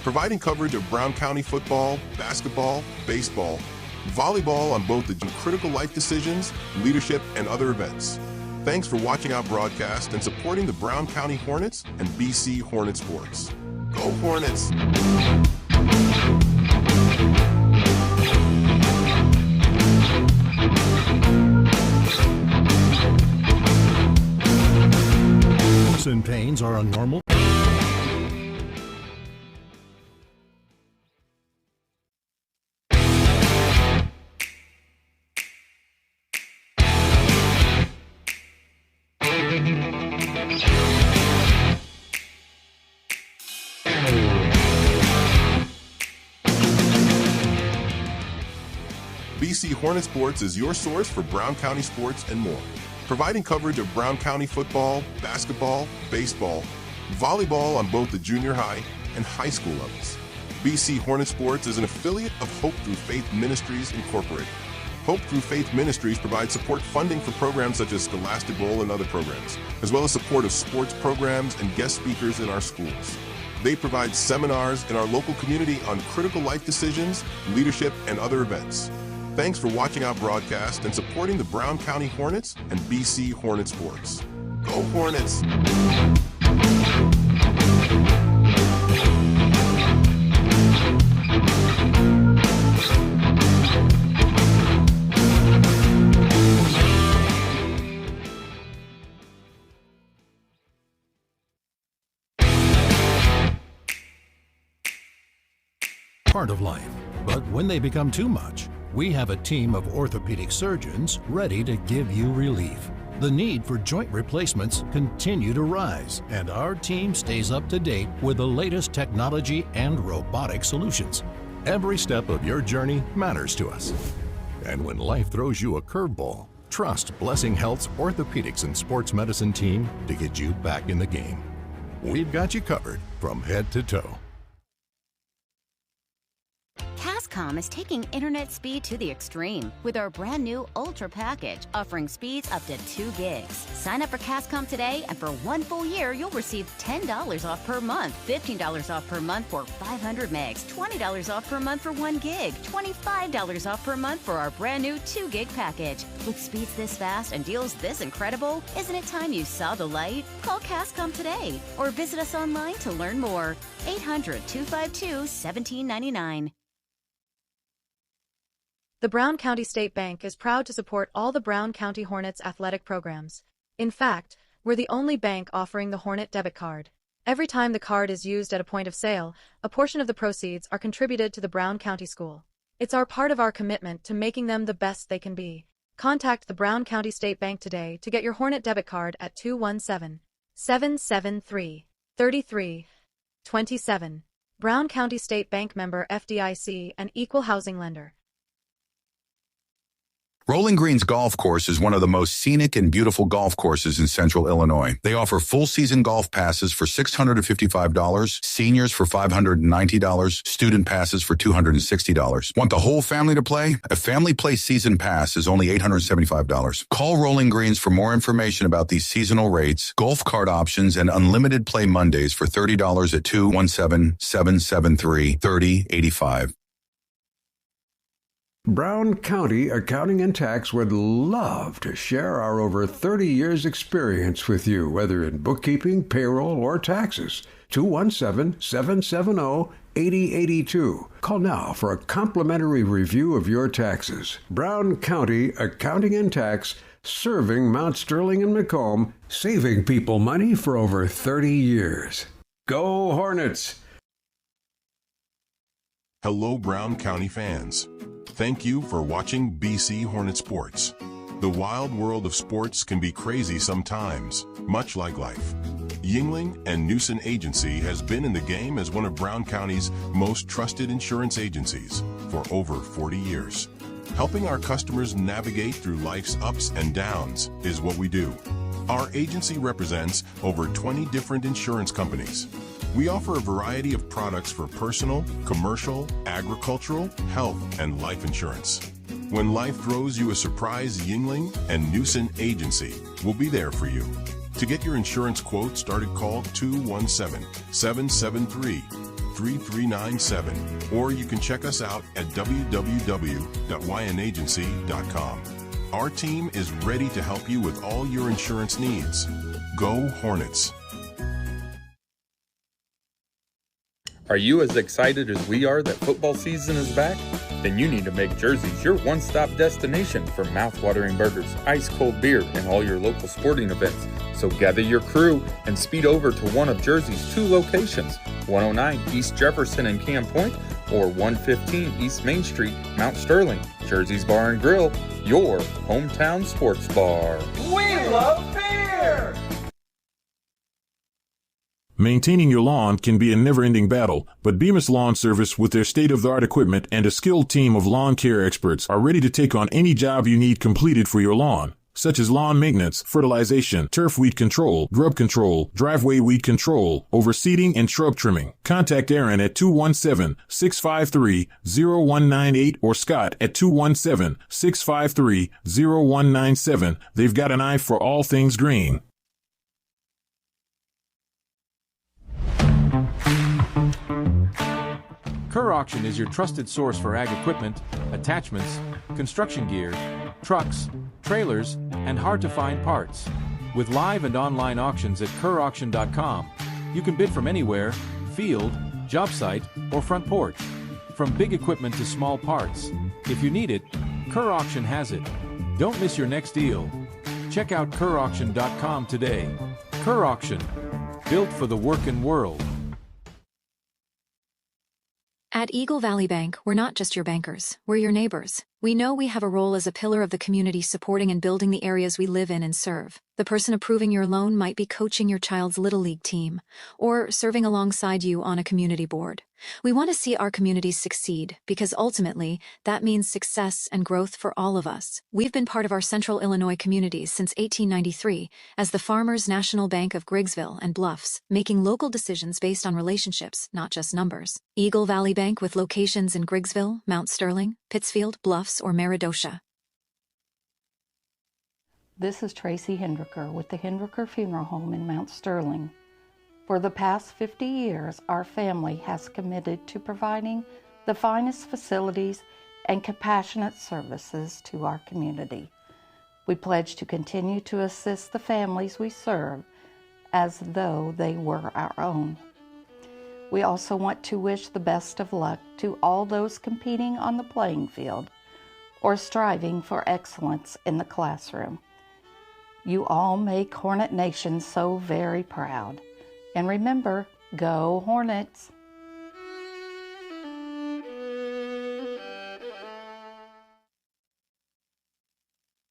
providing coverage of Brown County football, basketball, baseball, volleyball on both the critical life decisions, leadership, and other events. Thanks for watching our broadcast and supporting the Brown County Hornets and BC Hornet Sports. Go Hornets! And pains are a normal. BC Hornet Sports is your source for Brown County sports and more, providing coverage of Brown County football, basketball, baseball, volleyball on both the junior high and high school levels. BC Hornet Sports is an affiliate of Hope Through Faith Ministries Incorporated. Hope Through Faith Ministries provides support funding for programs such as Scholastic Bowl and other programs, as well as support of sports programs and guest speakers in our schools. They provide seminars in our local community on critical life decisions, leadership, and other events. Thanks for watching our broadcast and supporting the Brown County Hornets and BC Hornet Sports. Go Hornets! Part of life, but when they become too much, we have a team of orthopedic surgeons ready to give you relief. The need for joint replacements continue to rise, and our team stays up to date with the latest technology and robotic solutions. Every step of your journey matters to us. And when life throws you a curveball, trust Blessing Health's orthopedics and sports medicine team to get you back in the game. We've got you covered from head to toe. Cascom is taking internet speed to the extreme with our brand new Ultra package, offering speeds up to 2 gigs. Sign up for Cascom today, and for 1 full year, you'll receive $10 off per month, $15 off per month for 500 megs, $20 off per month for 1 gig, $25 off per month for our brand new 2 gig package. With speeds this fast and deals this incredible, isn't it time you saw the light? Call Cascom today or visit us online to learn more. 800-252-1799. The Brown County State Bank is proud to support all the Brown County Hornets athletic programs. In fact, we're the only bank offering the Hornet debit card. Every time the card is used at a point of sale, a portion of the proceeds are contributed to the Brown County School. It's part of our commitment to making them the best they can be. Contact the Brown County State Bank today to get your Hornet debit card at 217-773-3327. Brown County State Bank, member FDIC, and equal housing lender. Rolling Greens Golf Course is one of the most scenic and beautiful golf courses in central Illinois. They offer full-season golf passes for $655, seniors for $590, student passes for $260. Want the whole family to play? A family play season pass is only $875. Call Rolling Greens for more information about these seasonal rates, golf cart options, and unlimited play Mondays for $30 at 217-773-3085. Brown County Accounting and Tax would love to share our over 30 years experience with you, whether in bookkeeping, payroll, or taxes. 217-770-8082. Call now for a complimentary review of your taxes. Brown County Accounting and Tax, serving Mount Sterling and Macomb, saving people money for over 30 years. Go Hornets! Hello, Brown County fans. Thank you for watching BC Hornet Sports. The wild world of sports can be crazy sometimes, much like life. Yingling and Newson Agency has been in the game as one of Brown County's most trusted insurance agencies for over 40 years. Helping our customers navigate through life's ups and downs is what we do. Our agency represents over 20 different insurance companies. We offer a variety of products for personal, commercial, agricultural, health, and life insurance. When life throws you a surprise, Yingling and Newson Agency will be there for you. To get your insurance quote started, call 217-773-3085 888-828-3397, or you can check us out at www.wyanagency.com. Our team is ready to help you with all your insurance needs. Go Hornets! Are you as excited as we are that football season is back? Then you need to make Jersey's your one-stop destination for mouth-watering burgers, ice-cold beer, and all your local sporting events. So gather your crew and speed over to one of Jersey's two locations, 109 East Jefferson and Camp Point, or 115 East Main Street, Mount Sterling. Jersey's Bar and Grill, your hometown sports bar. We love beer! Maintaining your lawn can be a never-ending battle, but Bemis Lawn Service, with their state-of-the-art equipment and a skilled team of lawn care experts, are ready to take on any job you need completed for your lawn, such as lawn maintenance, fertilization, turf weed control, grub control, driveway weed control, overseeding, and shrub trimming. Contact Aaron at 217-653-0198 or Scott at 217-653-0197. They've got an eye for all things green. Kerr Auction is your trusted source for ag equipment, attachments, construction gear, trucks, trailers, and hard-to-find parts. With live and online auctions at KerrAuction.com, you can bid from anywhere, field, job site, or front porch. From big equipment to small parts. If you need it, Kerr Auction has it. Don't miss your next deal. Check out KerrAuction.com today. Kerr Auction, built for the working world. At Eagle Valley Bank, we're not just your bankers, we're your neighbors. We know we have a role as a pillar of the community, supporting and building the areas we live in and serve. The person approving your loan might be coaching your child's Little League team, or serving alongside you on a community board. We want to see our communities succeed, because ultimately, that means success and growth for all of us. We've been part of our Central Illinois communities since 1893 as the Farmers National Bank of Griggsville and Bluffs, making local decisions based on relationships, not just numbers. Eagle Valley Bank, with locations in Griggsville, Mount Sterling, Pittsfield, Bluffs, or Meridosha. This is Tracy Hendricker with the Hendricker Funeral Home in Mount Sterling. For the past 50 years, our family has committed to providing the finest facilities and compassionate services to our community. We pledge to continue to assist the families we serve as though they were our own. We also want to wish the best of luck to all those competing on the playing field or striving for excellence in the classroom. You all make Hornet Nation so very proud. And remember, go Hornets!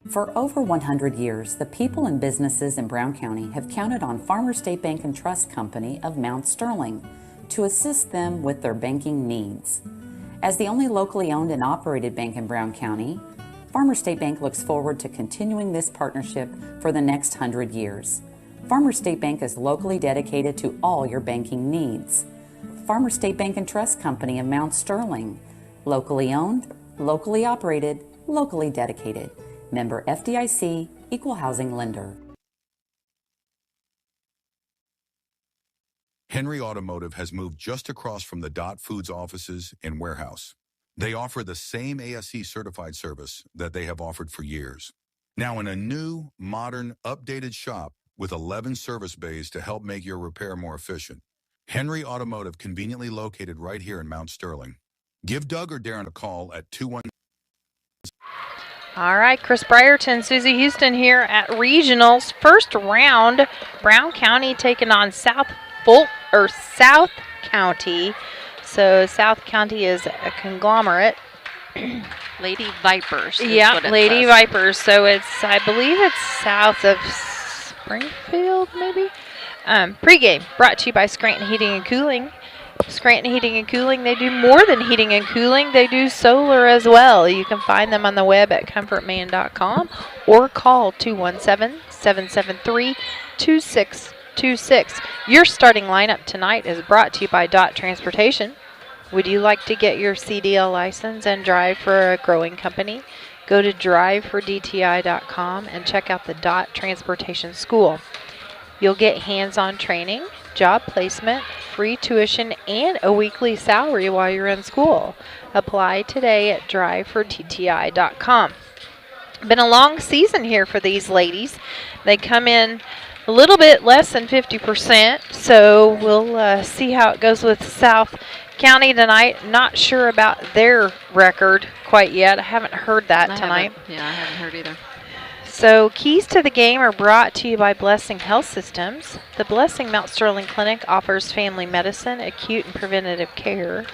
For over 100 years, the people and businesses in Brown County have counted on Farmers State Bank and Trust Company of Mount Sterling to assist them with their banking needs. As the only locally owned and operated bank in Brown County, Farmers State Bank looks forward to continuing this partnership for the next 100 years. Farmers State Bank is locally dedicated to all your banking needs. Farmers State Bank and Trust Company of Mount Sterling, locally owned, locally operated, locally dedicated. Member FDIC, Equal Housing Lender. Henry Automotive has moved just across from the Dot Foods offices and warehouse. They offer the same ASE certified service that they have offered for years. Now in a new, modern, updated shop with 11 service bays to help make your repair more efficient. Henry Automotive, conveniently located right here in Mount Sterling. Give Doug or Darren a call at 21. All right, Chris Brierton, Susie Houston here at Regionals. First round, Brown County taking on South County. So South County is a conglomerate. Lady Vipers. Yeah, Lady Vipers. So I believe it's south of Springfield, maybe? Pregame brought to you by Scranton Heating and Cooling. Scranton Heating and Cooling, they do more than heating and cooling. They do solar as well. You can find them on the web at comfortman.com or call 217-773-2626. Your starting lineup tonight is brought to you by Dot Transportation. Would you like to get your CDL license and drive for a growing company? Go to drivefordti.com and check out the Dot Transportation School. You'll get hands-on training job placement, free tuition, and a weekly salary while you're in school. Apply today at drivefortti.com. Been a long season here for these ladies. They come in a little bit less than 50%, so we'll see how it goes with South County tonight. Not sure about their record quite yet. I haven't heard that tonight. Yeah, I haven't heard either. So keys to the game are brought to you by Blessing Health Systems. The Blessing Mount Sterling Clinic offers family medicine, acute and preventative care,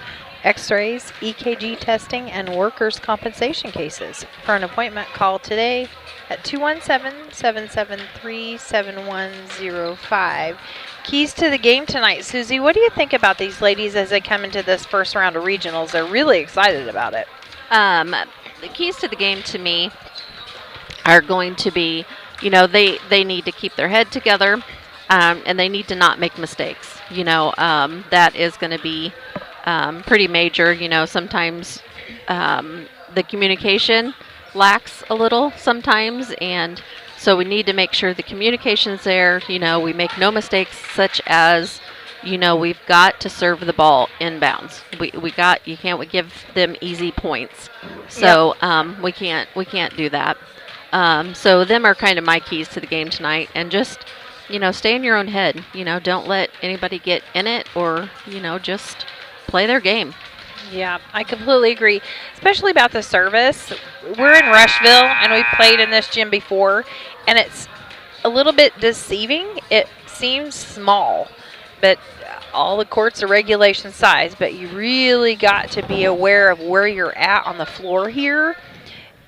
x-rays, EKG testing, and workers' compensation cases. For an appointment, call today at 217-773-7105. Keys to the game tonight. Susie, what do you think about these ladies as they come into this first round of regionals? They're really excited about it. The keys to the game to me are going to be, they need to keep their head together, and they need to not make mistakes. That is going to be pretty major. Sometimes the communication lacks a little sometimes, and so we need to make sure the communication's there. We make no mistakes, such as, we've got to serve the ball inbounds. You can't give them easy points. So we can't do that. So them are kind of my keys to the game tonight, and just, stay in your own head. Don't let anybody get in it, or, just play their game. Yeah, I completely agree, especially about the service. We're in Rushville, and we've played in this gym before, and it's a little bit deceiving. It seems small, but all the courts are regulation size, but you really got to be aware of where you're at on the floor here.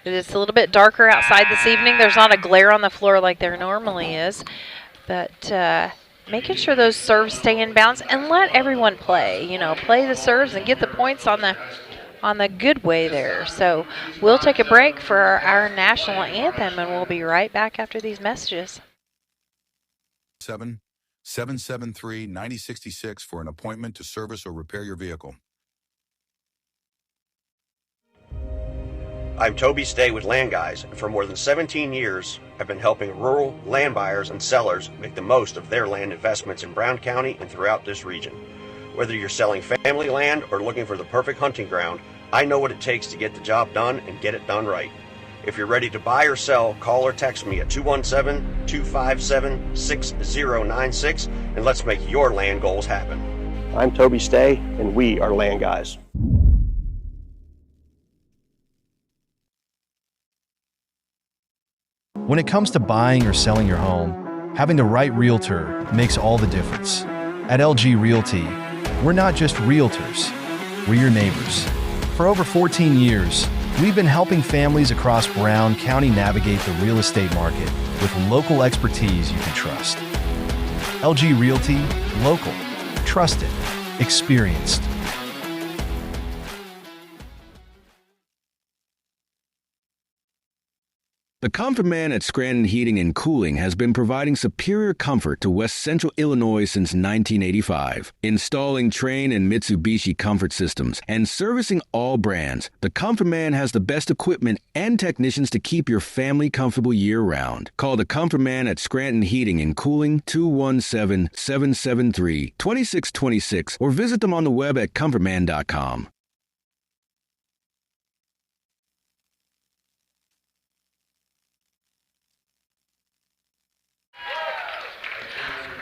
It's a little bit darker outside this evening. There's not a glare on the floor like there normally is, but making sure those serves stay in bounds and let everyone play. Play the serves and get the points on the good way there. So we'll take a break for our national anthem, and we'll be right back after these messages. 773-9066 for an appointment to service or repair your vehicle. I'm Toby Stay with Land Guys, and for more than 17 years, I've been helping rural land buyers and sellers make the most of their land investments in Brown County and throughout this region. Whether you're selling family land or looking for the perfect hunting ground, I know what it takes to get the job done and get it done right. If you're ready to buy or sell, call or text me at 217-257-6096, and let's make your land goals happen. I'm Toby Stay, and we are Land Guys. When it comes to buying or selling your home, having the right realtor makes all the difference. At LG Realty, we're not just realtors, we're your neighbors. For over 14 years, we've been helping families across Brown County navigate the real estate market with local expertise you can trust. LG Realty, local, trusted, experienced. The Comfort Man at Scranton Heating and Cooling has been providing superior comfort to West Central Illinois since 1985. Installing Trane and Mitsubishi comfort systems and servicing all brands, the Comfort Man has the best equipment and technicians to keep your family comfortable year-round. Call the Comfort Man at Scranton Heating and Cooling 217-773-2626 or visit them on the web at comfortman.com.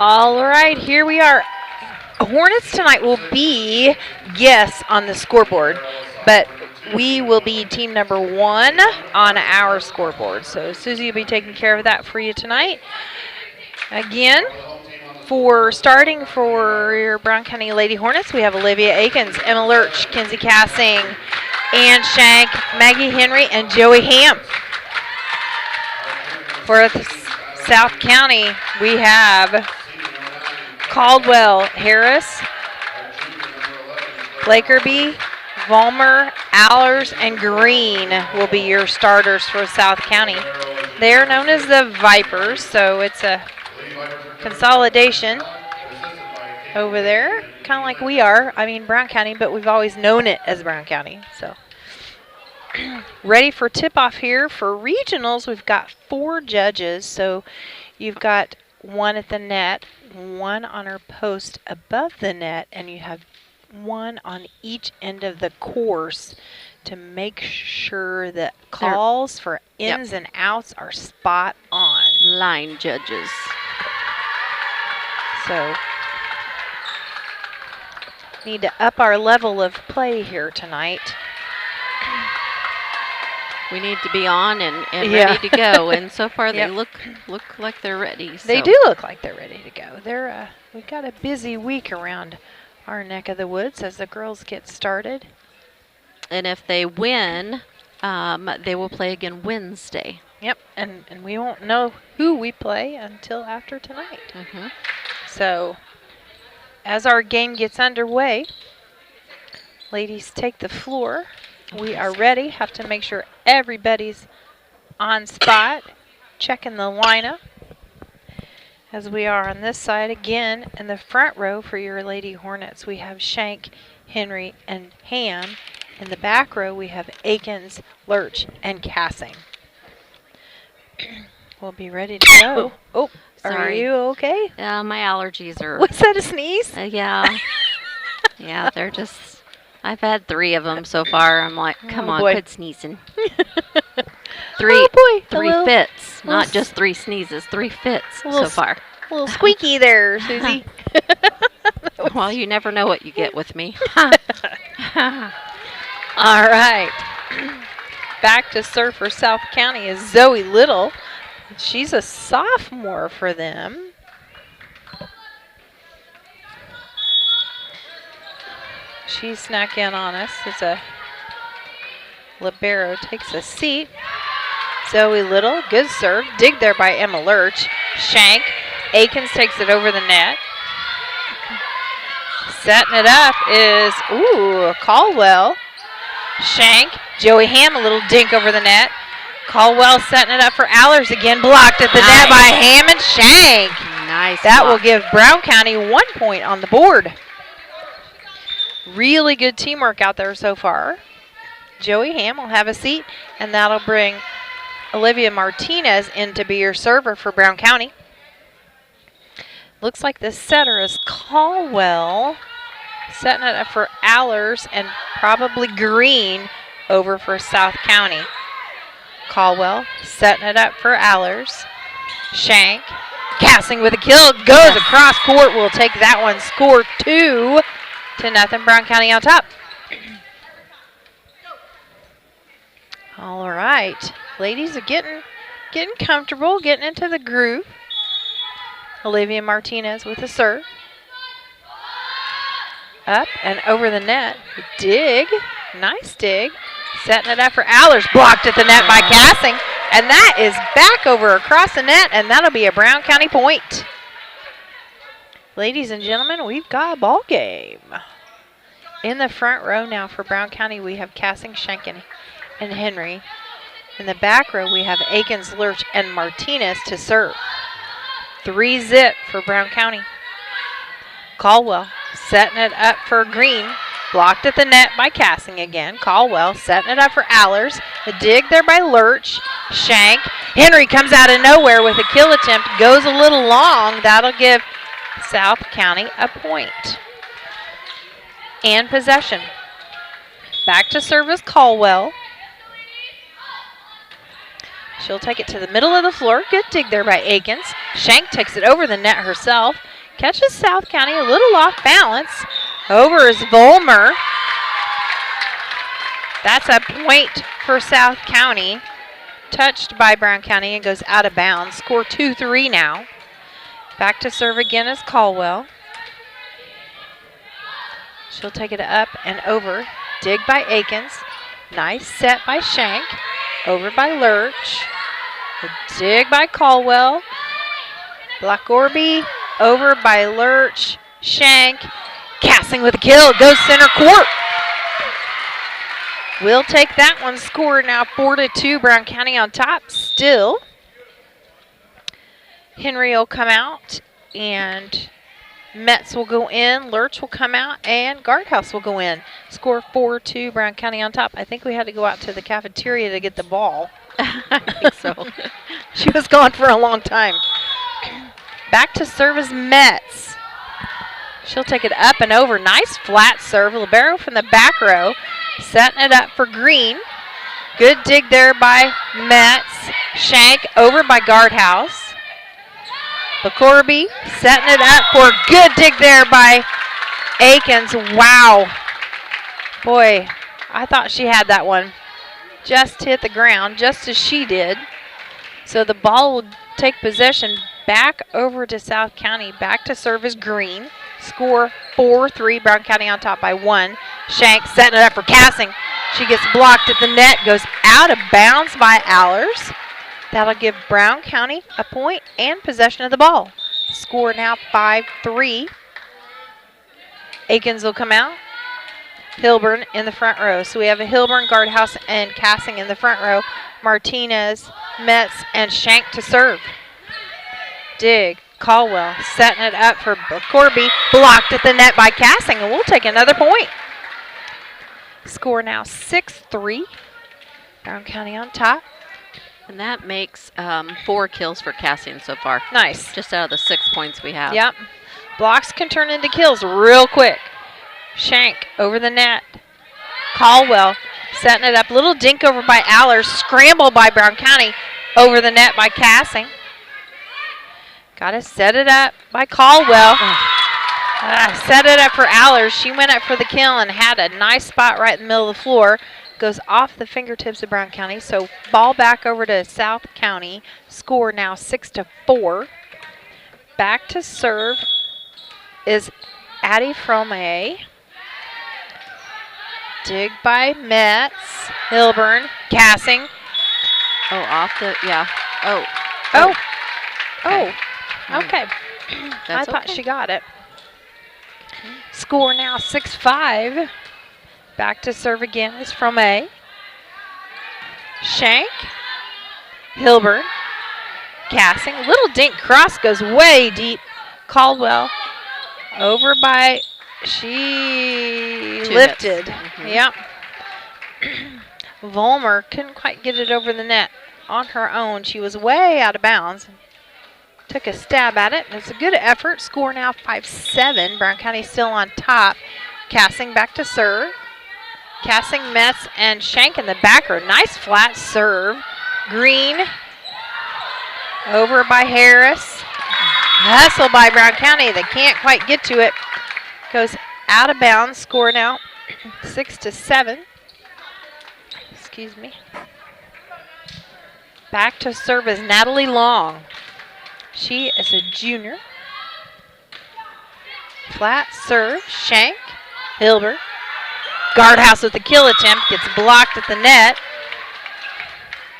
All right, here we are. Hornets tonight will be guests on the scoreboard, but we will be team number 1 on our scoreboard. So Susie will be taking care of that for you tonight. Again, starting for your Brown County Lady Hornets, we have Olivia Akins, Emma Lurch, Kinsey Cassing, Ann Shank, Maggie Henry, and Joey Ham. For South County, we have Caldwell Harris, Blakerby, Vollmer, Allers, and Green will be your starters for South County. They are known as the Vipers, so it's a consolidation over there, kind of like we are. I mean, Brown County, but we've always known it as Brown County. So, ready for tip-off here for regionals. We've got 4 judges, so you've got one at the net, one on her post above the net, and you have one on each end of the course to make sure that calls for ins and outs are spot on. Line judges. So, need to up our level of play here tonight. We need to be on and ready to go, and so far they look like they're ready. So. They do look like they're ready to go. They're we've got a busy week around our neck of the woods as the girls get started. And if they win, they will play again Wednesday. Yep, and we won't know who we play until after tonight. So, as our game gets underway, ladies take the floor. We are ready. Have to make sure everybody's on spot, checking the lineup. As we are on this side again, in the front row for your Lady Hornets, we have Shank, Henry, and Ham. In the back row, we have Akins, Lurch, and Cassing. We'll be ready to go. Oh, sorry. Are you okay? My allergies are... Was that a sneeze? Yeah. Yeah, they're just... I've had 3 of them so far. I'm like, come on, boy. quit sneezing. 3 fits, not just 3 sneezes, 3 fits so far. A little squeaky there, Susie. Well, you never know what you get with me. All right. Back to serve for South County is Zoe Little. She's a sophomore for them. She snuck in on us as a libero takes a seat. Zoe Little, good serve. Dig there by Emma Lurch. Shank. Akins takes it over the net. Setting it up is, Caldwell. Shank. Joey Ham, a little dink over the net. Caldwell setting it up for Allers again. Blocked at the net by Ham and Shank. Nice. That will give Brown County 1 point on the board. Really good teamwork out there so far. Joey Ham will have a seat, and that'll bring Olivia Martinez in to be your server for Brown County. Looks like the setter is Caldwell. Setting it up for Allers and probably Green over for South County. Caldwell setting it up for Allers. Shank. Cassing with a kill. Goes across court. We'll take that one. Score 2-0. Brown County on top. All right. Ladies are getting comfortable, getting into the groove. Olivia Martinez with a serve. Up and over the net. Dig. Nice dig. Setting it up for Allers. Blocked at the net by Cassing. And that is back over across the net, and that'll be a Brown County point. Ladies and gentlemen, we've got a ball game. In the front row now for Brown County, we have Cassing, Shank, and Henry. In the back row, we have Akins, Lurch, and Martinez to serve. 3-0 for Brown County. Caldwell setting it up for Green. Blocked at the net by Cassing again. Caldwell setting it up for Allers. A dig there by Lurch. Shank. Henry comes out of nowhere with a kill attempt. Goes a little long. That'll give South County a point. And possession. Back to service Caldwell. She'll take it to the middle of the floor. Good dig there by Akins. Shank takes it over the net herself. Catches South County a little off balance. Over is Volmer. That's a point for South County. Touched by Brown County and goes out of bounds. Score 2-3 now. Back to serve again is Caldwell. She'll take it up and over. Dig by Akins. Nice set by Shank. Over by Lurch. A dig by Caldwell. Black Orby. Over by Lurch. Shank. Cassing with a kill. Goes center court. We'll take that one. Score now 4-2. Brown County on top still. Henry will come out and Metz will go in. Lurch will come out and Guardhouse will go in. Score 4-2. Brown County on top. I think we had to go out to the cafeteria to get the ball. I think so. She was gone for a long time. Back to service Metz. She'll take it up and over. Nice flat serve. Libero from the back row. Setting it up for Green. Good dig there by Metz. Shank over by Guardhouse. LaCourby setting it up for a good dig there by Akins. Wow. Boy, I thought she had that one. Just hit the ground, just as she did. So the ball will take possession back over to South County. Back to service Green. Score 4-3. Brown County on top by 1. Shank setting it up for Cassing. She gets blocked at the net. Goes out of bounds by Allers. That'll give Brown County a point and possession of the ball. Score now 5-3. Akins will come out. Hilburn in the front row. So we have a Hilburn, Guardhouse, and Cassing in the front row. Martinez, Metz, and Shank to serve. Dig. Caldwell setting it up for Corby. Blocked at the net by Cassing, and we'll take another point. Score now 6-3. Brown County on top. And that makes 4 kills for Cassing so far. Nice. Just out of the 6 points we have. Yep. Blocks can turn into kills real quick. Shank over the net. Caldwell setting it up. Little dink over by Allers. Scramble by Brown County. Over the net by Cassing. Got to set it up by Caldwell. Set it up for Allers. She went up for the kill and had a nice spot right in the middle of the floor. Goes off the fingertips of Brown County. So ball back over to South County. Score now 6-4. Back to serve is Addie Frome. Dig by Metz. Hilburn. Cassing. Oh, off the, yeah. Oh. Oh. Oh. Okay. That's I thought okay. she got it. Score now 6-5. Back to serve again is Frome. Shank. Hilburn. Cassing. Little dink cross goes way deep. Caldwell. Over by, she lifted. Yep. Volmer couldn't quite get it over the net on her own. She was way out of bounds. Took a stab at it. It's a good effort. Score now 5-7. Brown County still on top. Cassing back to serve. Cassing, Metz, and Shank in the backer. Nice flat serve. Green. Over by Harris. Hustle by Brown County. They can't quite get to it. Goes out of bounds. Score now 6-7. Excuse me. Back to serve is Natalie Long. She is a junior. Flat serve. Shank. Hilbert. Guardhouse with the kill attempt. Gets blocked at the net.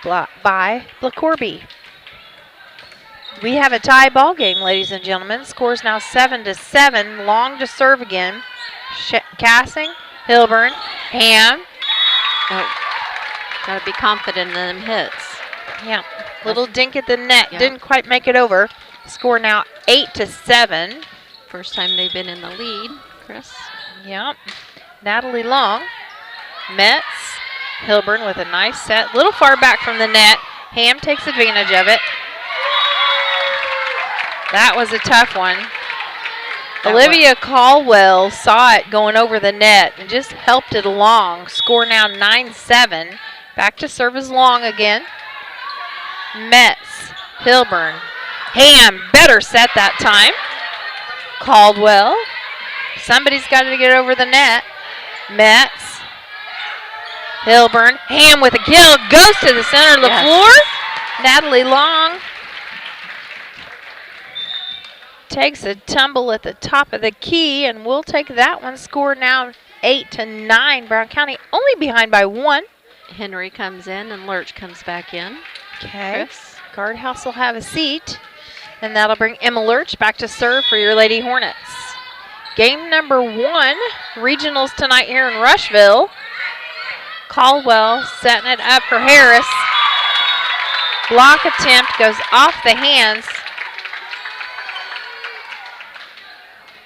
Blocked by LaCourby. We have a tie ball game, ladies and gentlemen. Scores now 7-7. Long to serve again. Cassing, Hilburn, Ham. Oh, got to be confident in them hits. Yeah, little dink at the net. Yeah. Didn't quite make it over. Score now 8-7. First time they've been in the lead, Chris. Yep. Natalie Long, Metz, Hilburn with a nice set. Little far back from the net. Ham takes advantage of it. That was a tough one. Olivia Caldwell saw it going over the net and just helped it along. Score now 9-7. Back to serve is Long again. Metz, Hilburn, Ham, better set that time. Caldwell. Somebody's got to get over the net. Metz, Hilburn, Ham with a kill. Goes to the center of the floor. Natalie Long takes a tumble at the top of the key, and we'll take that one. Score now 8-9. Brown County only behind by 1. Henry comes in and Lurch comes back in. Okay. Guardhouse will have a seat, and that'll bring Emma Lurch back to serve for your Lady Hornets. Game number 1, regionals tonight here in Rushville. Caldwell setting it up for Harris. Block attempt goes off the hands.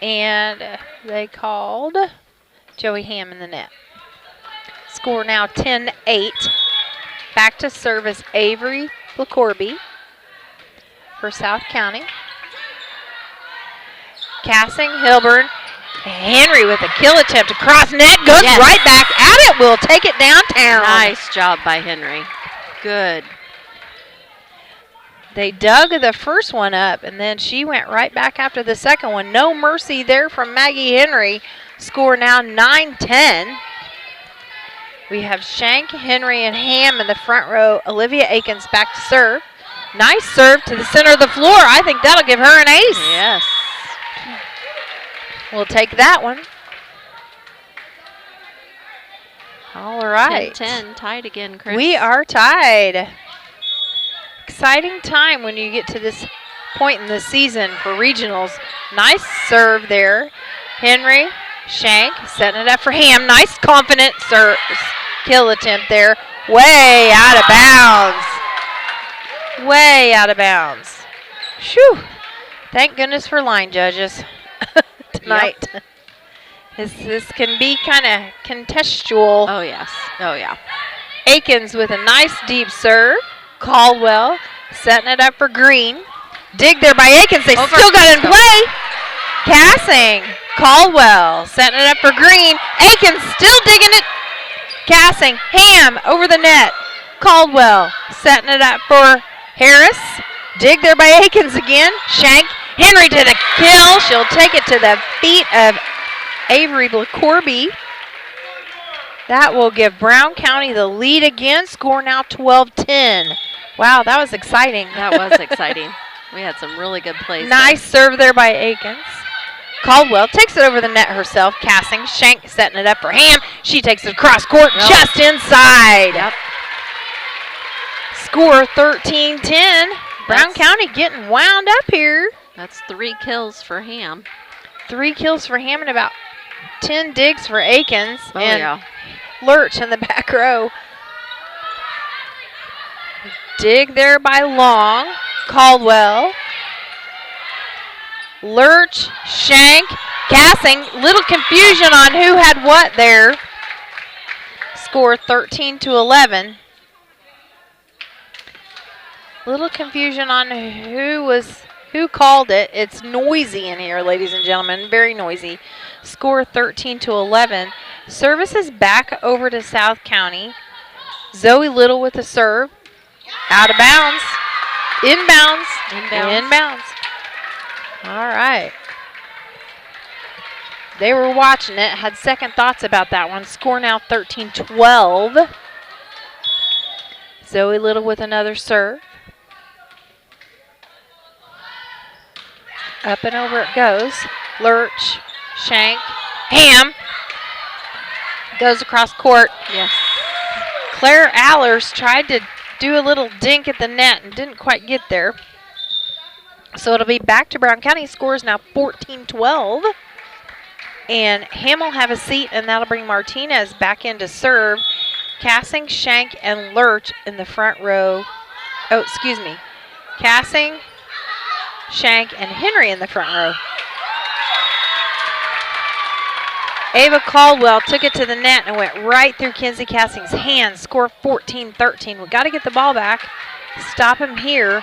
And they called Joey Ham in the net. Score now 10-8. Back to service Avery LaCourby for South County. Cassing, Hilburn, Henry with a kill attempt across net, goes right back at it, will take it downtown. Nice job by Henry. Good. They dug the first one up, and then she went right back after the second one. No mercy there from Maggie Henry. Score now 9-10. We have Shank, Henry, and Ham in the front row. Olivia Akins back to serve. Nice serve to the center of the floor. I think that'll give her an ace. Yes. We'll take that one. All right. 10-10, tied again, Chris. We are tied. Exciting time when you get to this point in the season for regionals. Nice serve there. Henry, Shank, setting it up for Ham. Nice confident serve, kill attempt there. Way out of bounds. Way out of bounds. Phew. Thank goodness for line judges tonight. Yep. This can be kind of contextual. Oh, yes. Oh, yeah. Akins with a nice deep serve. Caldwell setting it up for Green. Dig there by Akins. They still got it in play. Cassing. Caldwell setting it up for Green. Akins still digging it. Cassing. Ham over the net. Caldwell setting it up for Harris. Dig there by Akins again. Shank. Henry to the kill. She'll take it to the feet of Avery LaCourby. That will give Brown County the lead again. Score now 12-10. Wow, that was exciting. That was exciting. We had some really good plays. Nice serve there by Akins. Caldwell takes it over the net herself. Cassing. Shank setting it up for Ham. She takes it across court just inside. Yep. Score 13-10. Brown County getting wound up here. That's 3 kills for Ham. 3 kills for Ham and about 10 digs for Akins. Oh, and yeah. Lurch in the back row. Dig there by Long. Caldwell. Lurch, Shank, Cassing. Little confusion on who had what there. Score 13-11. Little confusion on who called it. It's noisy in here, ladies and gentlemen. Very noisy. Score 13-11. Service is back over to South County. Zoe Little with the serve. Out of bounds. Inbounds. Inbounds. All right. They were watching it, had second thoughts about that one. Score now 13-12. Zoe Little with another serve. Up and over it goes. Lurch, Shank, Ham. Goes across court. Yes. Claire Allers tried to do a little dink at the net and didn't quite get there. So it'll be back to Brown County. Scores now 14-12. And Ham will have a seat, and that'll bring Martinez back in to serve. Cassing, Shank, and Lurch in the front row. Oh, excuse me. Cassing, Shank, and Henry in the front row. Ava Caldwell took it to the net and went right through Kinsey Cassing's hands. Score 14-13. We've got to get the ball back. Stop him here.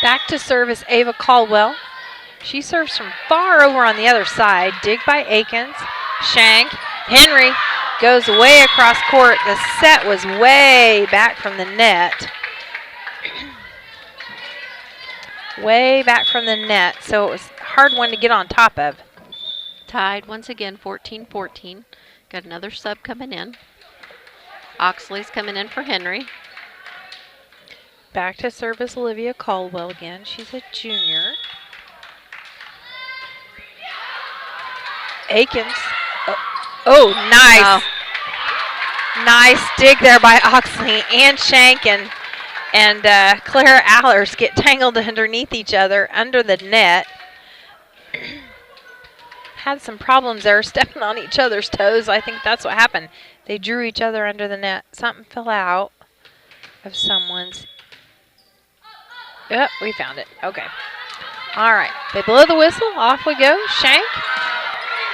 Back to service, Ava Caldwell. She serves from far over on the other side. Dig by Akins. Shank. Henry goes way across court. The set was way back from the net. Way back from the net, so it was a hard one to get on top of. Tied once again, 14-14. Got another sub coming in. Oxley's coming in for Henry. Back to service, Olivia Caldwell again. She's a junior. Akins. Oh, nice. Wow. Nice dig there by Oxley and Shank and Claire Allers get tangled underneath each other under the net. Had some problems there, stepping on each other's toes. I think that's what happened. They drew each other under the net. Something fell out of someone's. Yep, we found it. Okay. All right. They blow the whistle. Off we go. Shank.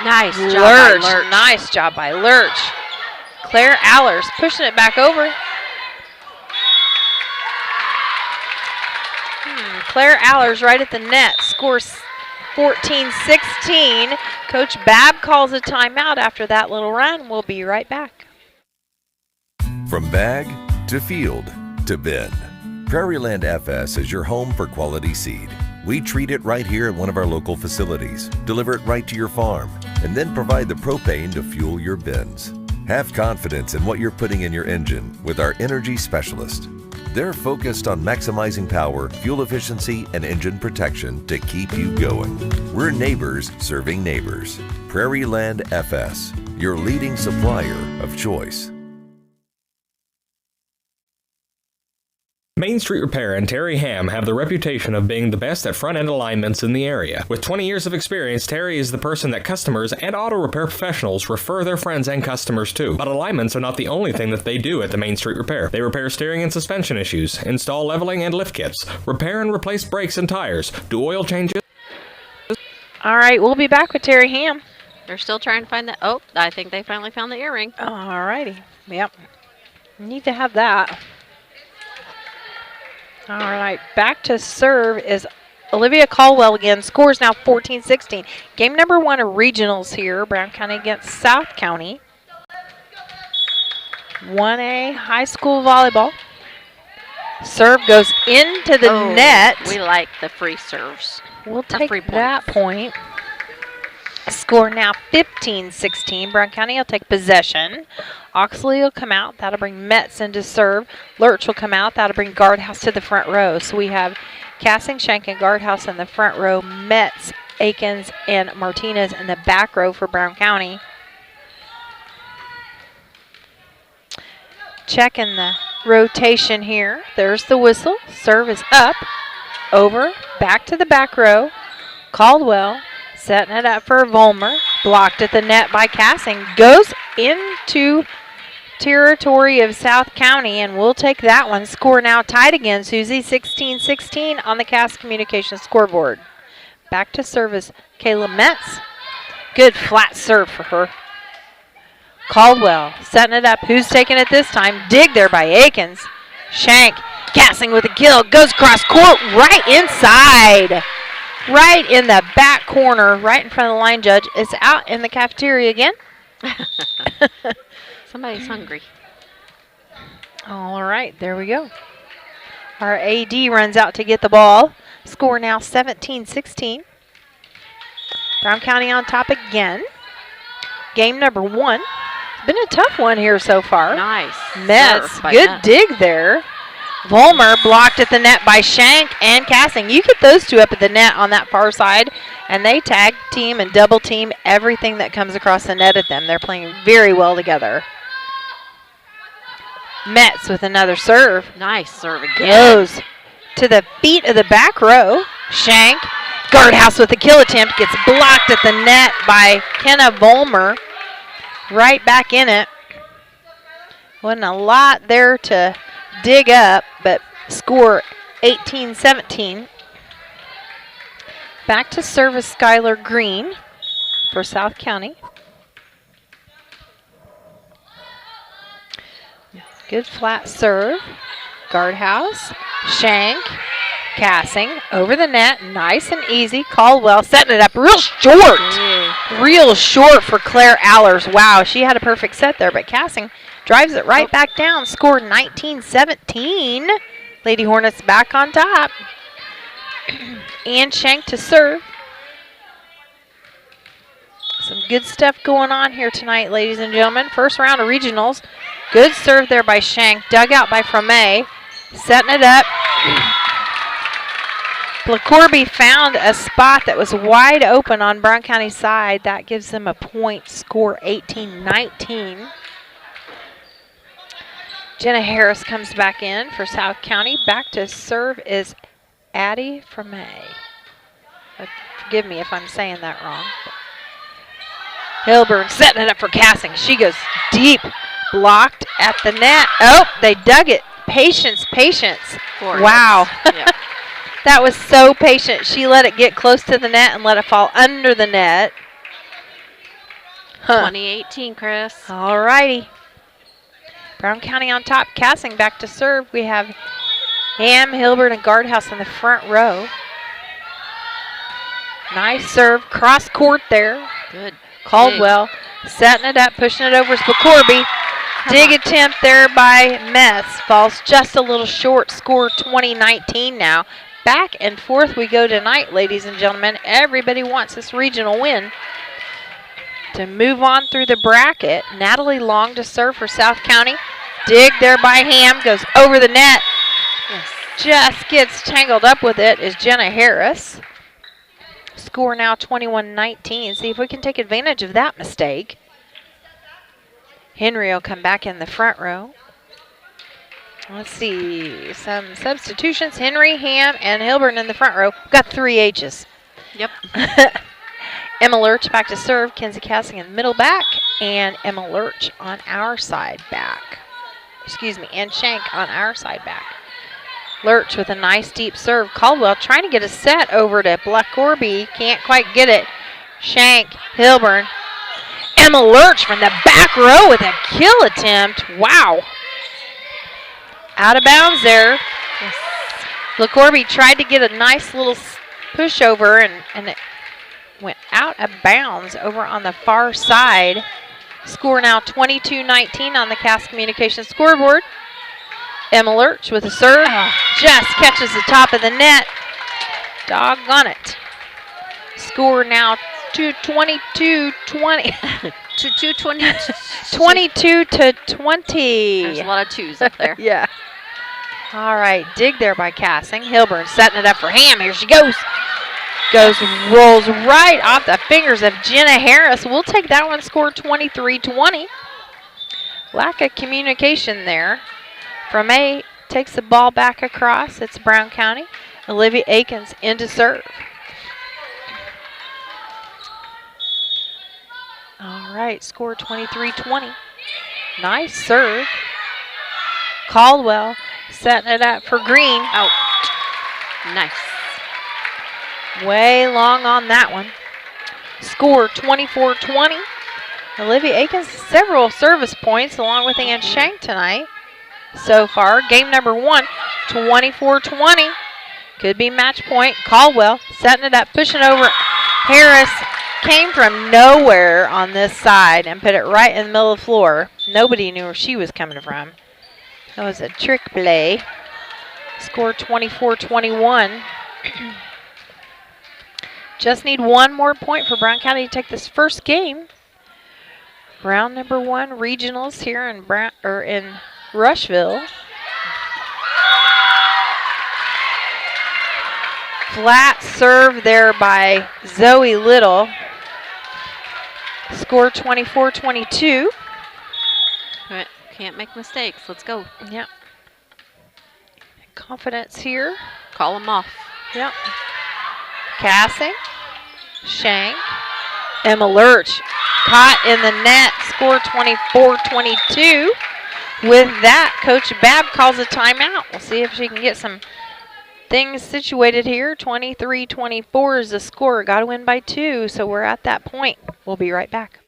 Nice job Lurch. by Lurch. Nice job by Lurch. Claire Allers pushing it back over. Claire Allers right at the net. Scores 14-16. Coach Babb calls a timeout after that little run. We'll be right back. From bag to field to bin, Prairieland FS is your home for quality seed. We treat it right here at one of our local facilities, deliver it right to your farm, and then provide the propane to fuel your bins. Have confidence in what you're putting in your engine with our energy specialist. They're focused on maximizing power, fuel efficiency, and engine protection to keep you going. We're neighbors serving neighbors. Prairieland FS, your leading supplier of choice. Main Street Repair and Terry Ham have the reputation of being the best at front-end alignments in the area. With 20 years of experience, Terry is the person that customers and auto repair professionals refer their friends and customers to. But alignments are not the only thing that they do at the Main Street Repair. They repair steering and suspension issues, install leveling and lift kits, repair and replace brakes and tires, do oil changes. All right, we'll be back with Terry Ham. They're still trying to find that. Oh, I think they finally found the earring. All righty. Yep. Need to have that. All right, back to serve is Olivia Caldwell again. Scores now 14-16. Game number 1 of regionals here. Brown County against South County. 1A high school volleyball. Serve goes into the net. We like the free serves. We'll take that point. Score now 15-16. Brown County will take possession. Oxley will come out. That'll bring Metz into serve. Lurch will come out. That'll bring Guardhouse to the front row. So we have Cassing, Shank, and Guardhouse in the front row. Metz, Akins, and Martinez in the back row for Brown County. Checking the rotation here. There's the whistle. Serve is up, over, back to the back row. Caldwell setting it up for Volmer. Blocked at the net by Cassing. Goes into territory of South County, and we'll take that one. Score now tied again, Susie, 16-16 on the Cass Communications scoreboard. Back to service, Kayla Metz. Good flat serve for her. Caldwell setting it up. Who's taking it this time? Dig there by Akins. Shank, Cassing with a kill. Goes across court, right inside. Right in the back corner, right in front of the line judge. It's out in the cafeteria again. Somebody's hungry. All right, there we go. Our AD runs out to get the ball. Score now 17-16. Brown County on top again. Game number 1. It's been a tough one here so far. Nice. Metz, good dig there. Volmer blocked at the net by Shank and Cassing. You get those two up at the net on that far side, and they tag team and double team everything that comes across the net at them. They're playing very well together. Metz with another serve. Nice serve again. Goes to the feet of the back row. Shank, Guardhouse with a kill attempt, gets blocked at the net by Kenna Volmer. Right back in it. Wasn't a lot there to dig up, but score 18-17. Back to service Skylar Green for South County. Good flat serve. Guardhouse, Shank, Cassing over the net, nice and easy. Caldwell setting it up real short. Real short for Claire Allers. Wow, she had a perfect set there, but Cassing drives it right back down. Scored 19-17. Lady Hornets back on top. And Shank to serve. Some good stuff going on here tonight, ladies and gentlemen. First round of regionals. Good serve there by Shank. Dug out by Fromay. Setting it up. LaCourby found a spot that was wide open on Brown County's side. That gives them a point. Score 18-19. Jenna Harris comes back in for South County. Back to serve is Addie Fromay. Forgive me if I'm saying that wrong. Hilburn setting it up for Cassing. She goes deep. Blocked at the net. Oh, they dug it. Patience. Wow. Yeah. That was so patient. She let it get close to the net and let it fall under the net. 2018, Chris. All righty. Brown County on top. Cassing back to serve. We have Ham, Hilbert, and Guardhouse in the front row. Nice serve, cross court there. Good. Caldwell setting it up, pushing it over to McCorby. Dig attempt there by Metz. Falls just a little short. Score 20-19 now. Back and forth we go tonight, ladies and gentlemen. Everybody wants this regional win. To move on through the bracket, Natalie Long to serve for South County. Dig there by Ham, goes over the net. Yes. Just gets tangled up with it is Jenna Harris. Score now 21-19. See if we can take advantage of that mistake. Henry will come back in the front row. Let's see, some substitutions. Henry, Ham, and Hilburn in the front row. We've got 3 H's. Yep. Emma Lurch back to serve. Kenzie Cassing in the middle back. And Emma Lurch on our side back. Excuse me, and Shank on our side back. Lurch with a nice deep serve. Caldwell trying to get a set over to Black Corby. Can't quite get it. Shank, Hilburn. Emma Lurch from the back row with a kill attempt. Wow. Out of bounds there. Yes. LaCorby tried to get a nice little pushover and it went out of bounds over on the far side. Score now 22-19 on the Cass Communications scoreboard. Emma Lurch with a serve. Just catches the top of the net. Doggone it. Score now 22-20. 22-20. There's a lot of twos up there. Yeah. All right, dig there by Cassing. Hilburn setting it up for Ham. Here she goes. Rolls right off the fingers of Jenna Harris. We'll take that one. Score 23-20. Lack of communication there. From A, takes the ball back across. It's Brown County. Olivia Akins in to serve. All right, score 23-20. Nice serve. Caldwell setting it up for Green. Out. Nice. Way long on that one. Score 24-20. Olivia Akins, several service points along with Ann Shank tonight. So far, game number 1, 24-20. Could be match point. Caldwell setting it up, pushing over. Harris came from nowhere on this side and put it right in the middle of the floor. Nobody knew where she was coming from. That was a trick play. Score 24-21. Just need one more point for Brown County to take this first game. Round number 1 regionals here in Rushville. Flat serve there by Zoe Little. Score 24-22. Can't make mistakes. Let's go. Yep. Confidence here. Call them off. Yep. Cassing. Shank. Emma Lurch caught in the net. Score 24-22. With that, Coach Babb calls a timeout. We'll see if she can get some things situated here. 23-24 is the score. Got to win by 2, so we're at that point. We'll be right back.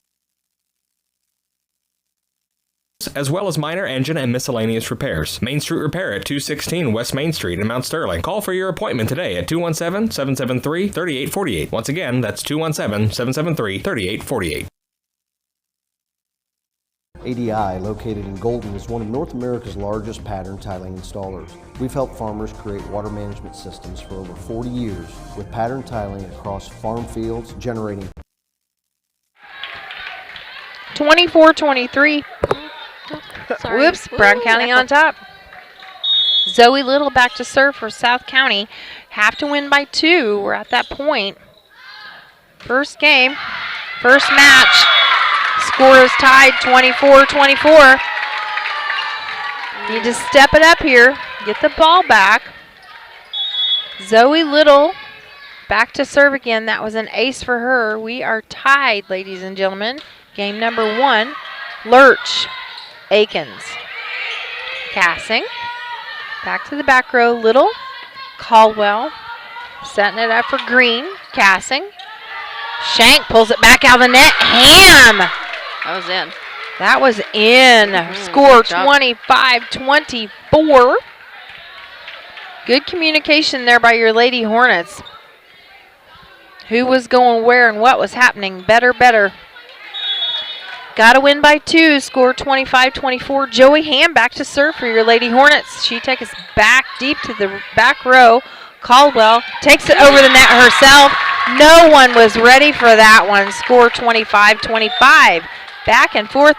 As well as minor engine and miscellaneous repairs. Main Street Repair at 216 West Main Street in Mount Sterling. Call for your appointment today at 217-773-3848. Once again, that's 217-773-3848. ADI, located in Golden, is one of North America's largest pattern tiling installers. We've helped farmers create water management systems for over 40 years with pattern tiling across farm fields, generating 24-23. Sorry. Whoops, Brown County on top. Zoe Little back to serve for South County. Have to win by 2. We're at that point. First game, first match. Score is tied 24-24. Need to step it up here. Get the ball back. Zoe Little back to serve again. That was an ace for her. We are tied, ladies and gentlemen. Game number 1. Lurch. Akins. Cassing. Back to the back row. Little. Caldwell. Setting it up for Green. Cassing. Shank pulls it back out of the net. Ham. That was in. That was in. Score 25-24. Good communication there by your Lady Hornets. Who was going where and what was happening. Better. Got to win by 2. Score 25-24. Joey Ham back to serve for your Lady Hornets. She takes us back deep to the back row. Caldwell takes it over the net herself. No one was ready for that one. Score 25-25. Back and forth.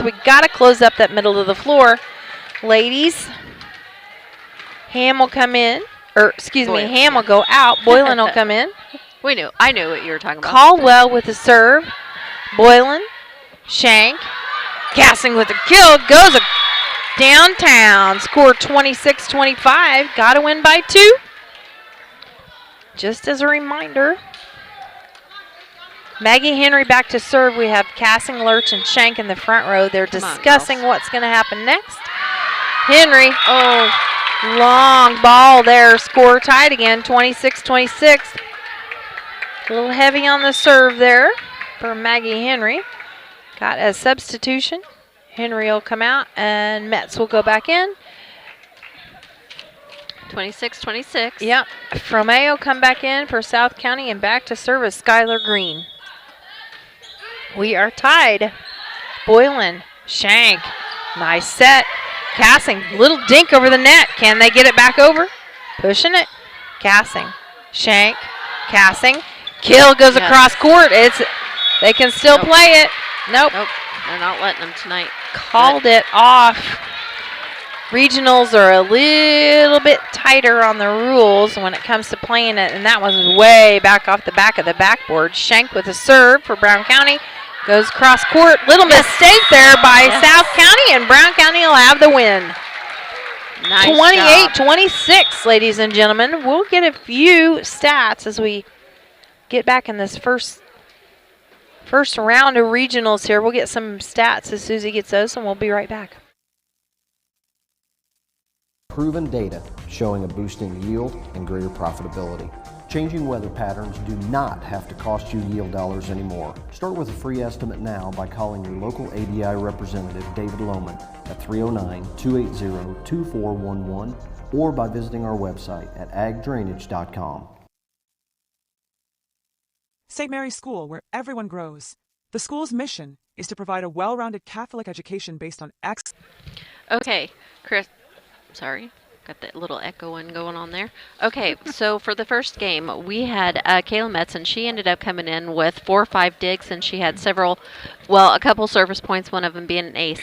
We got to close up that middle of the floor. Ladies, Ham will come in. Ham will go out. Boylan will come in. I knew what you were talking about. Caldwell with the serve. Boylan, Shank, Gassing with the kill. Goes downtown. Score 26-25. Got to win by 2. Just as a reminder, Maggie Henry back to serve. We have Cassing, Lurch, and Shank in the front row. They're discussing what's going to happen next. Henry, long ball there. Score tied again, 26-26. A little heavy on the serve there for Maggie Henry. Got a substitution. Henry will come out, and Metz will go back in. 26-26. Yep. Fromeo come back in for South County, and back to service Skylar Green. We are tied. Boylan, Shank, nice set. Cassing, little dink over the net. Can they get it back over? Pushing it. Cassing, Shank, Cassing. Kill goes across court. They can still play it. Nope. They're not letting them tonight. Called it off. Regionals are a little bit tighter on the rules when it comes to playing it, and that was way back off the back of the backboard. Shank with a serve for Brown County. Goes cross court. Little mistake there by South County, and Brown County will have the win. Nice 28-26, ladies and gentlemen. We'll get a few stats as we get back in this first round of regionals here. We'll get some stats as Susie gets those, and we'll be right back. Proven data showing a boost in yield and greater profitability. Changing weather patterns do not have to cost you yield dollars anymore. Start with a free estimate now by calling your local ADI representative, David Lohman, at 309-280-2411 or by visiting our website at agdrainage.com. St. Mary's School, where everyone grows. The school's mission is to provide a well-rounded Catholic education based on Okay, Chris. Sorry, got that little echo one going on there. Okay, so for the first game, we had Kayla Metz, and she ended up coming in with 4 or 5 digs, and she had a couple service points, one of them being an ace.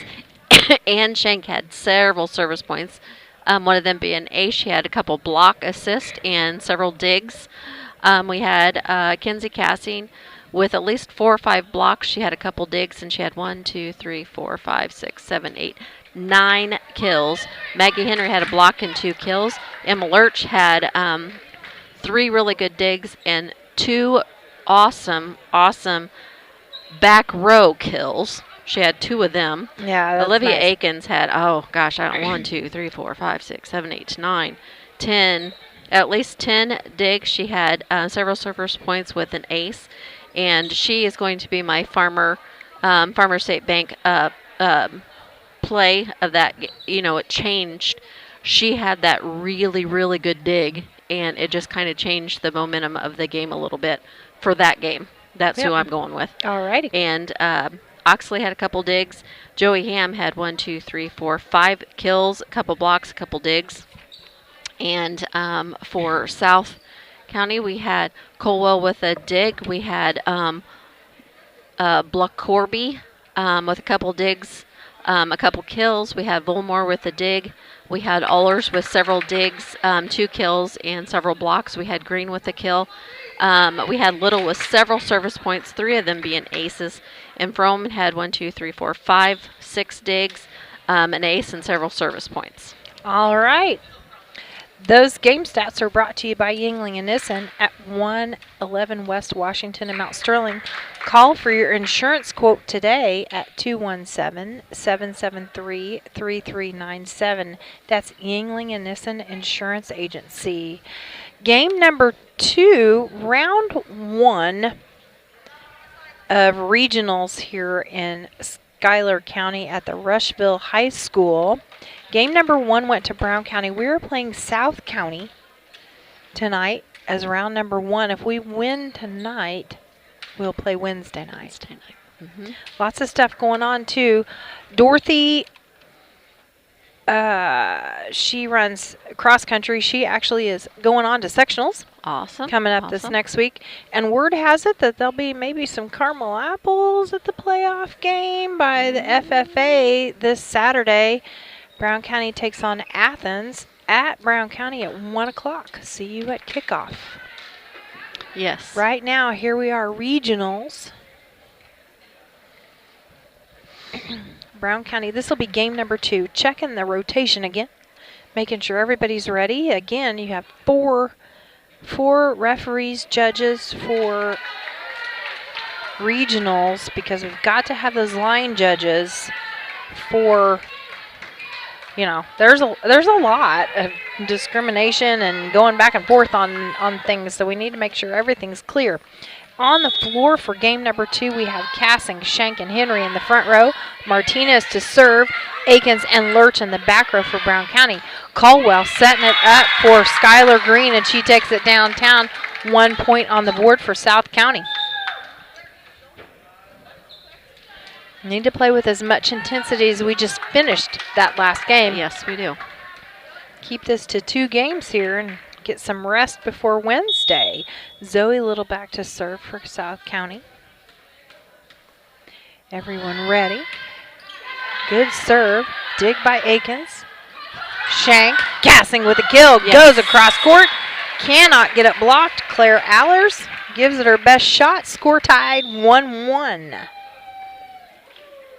And Shank had several service points, one of them being an ace. She had a couple block assists and several digs. We had Kinsey Cassing with at least 4 or 5 blocks. She had a couple digs, and she had 1, 2, 3, 4, 5, 6, 7, 8, 9 kills. Maggie Henry had a block and 2 kills. Emma Lurch had 3 really good digs and 2 awesome back row kills. She had 2 of them. Yeah, that's Olivia nice. Akins had, 1, 2, 3, 4, 5, 6, 7, 8, 9, 10, at least 10 digs. She had several service points with an ace, and she is going to be my Farmer State Bank play of that. It changed. She had that really, really good dig, and it just kind of changed the momentum of the game a little bit for that game. That's who I'm going with. All righty. And Oxley had a couple digs. Joey Ham had 1, 2, 3, 4, 5 kills, a couple blocks, a couple digs. And for South County, we had Colwell with a dig. We had Bluck Corby with a couple digs, a couple kills. We had Volmore with a dig. We had Allers with several digs, 2 kills and several blocks. We had Green with a kill. We had Little with several service points, 3 of them being aces. And Froman had 1, 2, 3, 4, 5, 6 digs, an ace, and several service points. All right. Those game stats are brought to you by Yingling and Nissen at 111 West Washington and Mount Sterling. Call for your insurance quote today at 217-773-3397. That's Yingling and Nissen Insurance Agency. Game number 2, round 1 of regionals here in Schuyler County at the Rushville High School. Game number 1 went to Brown County. We are playing South County tonight as round number 1. If we win tonight, we'll play Wednesday night. Lots of stuff going on, too. Dorothy, she runs cross country. She actually is going on to sectionals. Awesome. Coming up this next week. And word has it that there'll be maybe some caramel apples at the playoff game by the FFA this Saturday. Brown County takes on Athens at Brown County at 1 o'clock. See you at kickoff. Yes. Right now, here we are, regionals. Brown County, this will be game number 2. Checking the rotation again, making sure everybody's ready. Again, you have four referees, judges for regionals, because we've got to have those line judges for, you know, there's a lot of discrimination and going back and forth on things, so we need to make sure everything's clear. On the floor for game number 2, we have Cassing, Shank, and Henry in the front row. Martinez to serve. Akins and Lurch in the back row for Brown County. Caldwell setting it up for Skylar Green, and she takes it downtown. 1 point on the board for South County. Need to play with as much intensity as we just finished that last game. Yes, we do. Keep this to 2 games here and get some rest before Wednesday. Zoe Little back to serve for South County. Everyone ready. Good serve. Dig by Akins. Shank. Cassing with a kill. Yes. Goes across court. Cannot get it blocked. Claire Allers gives it her best shot. Score tied 1-1.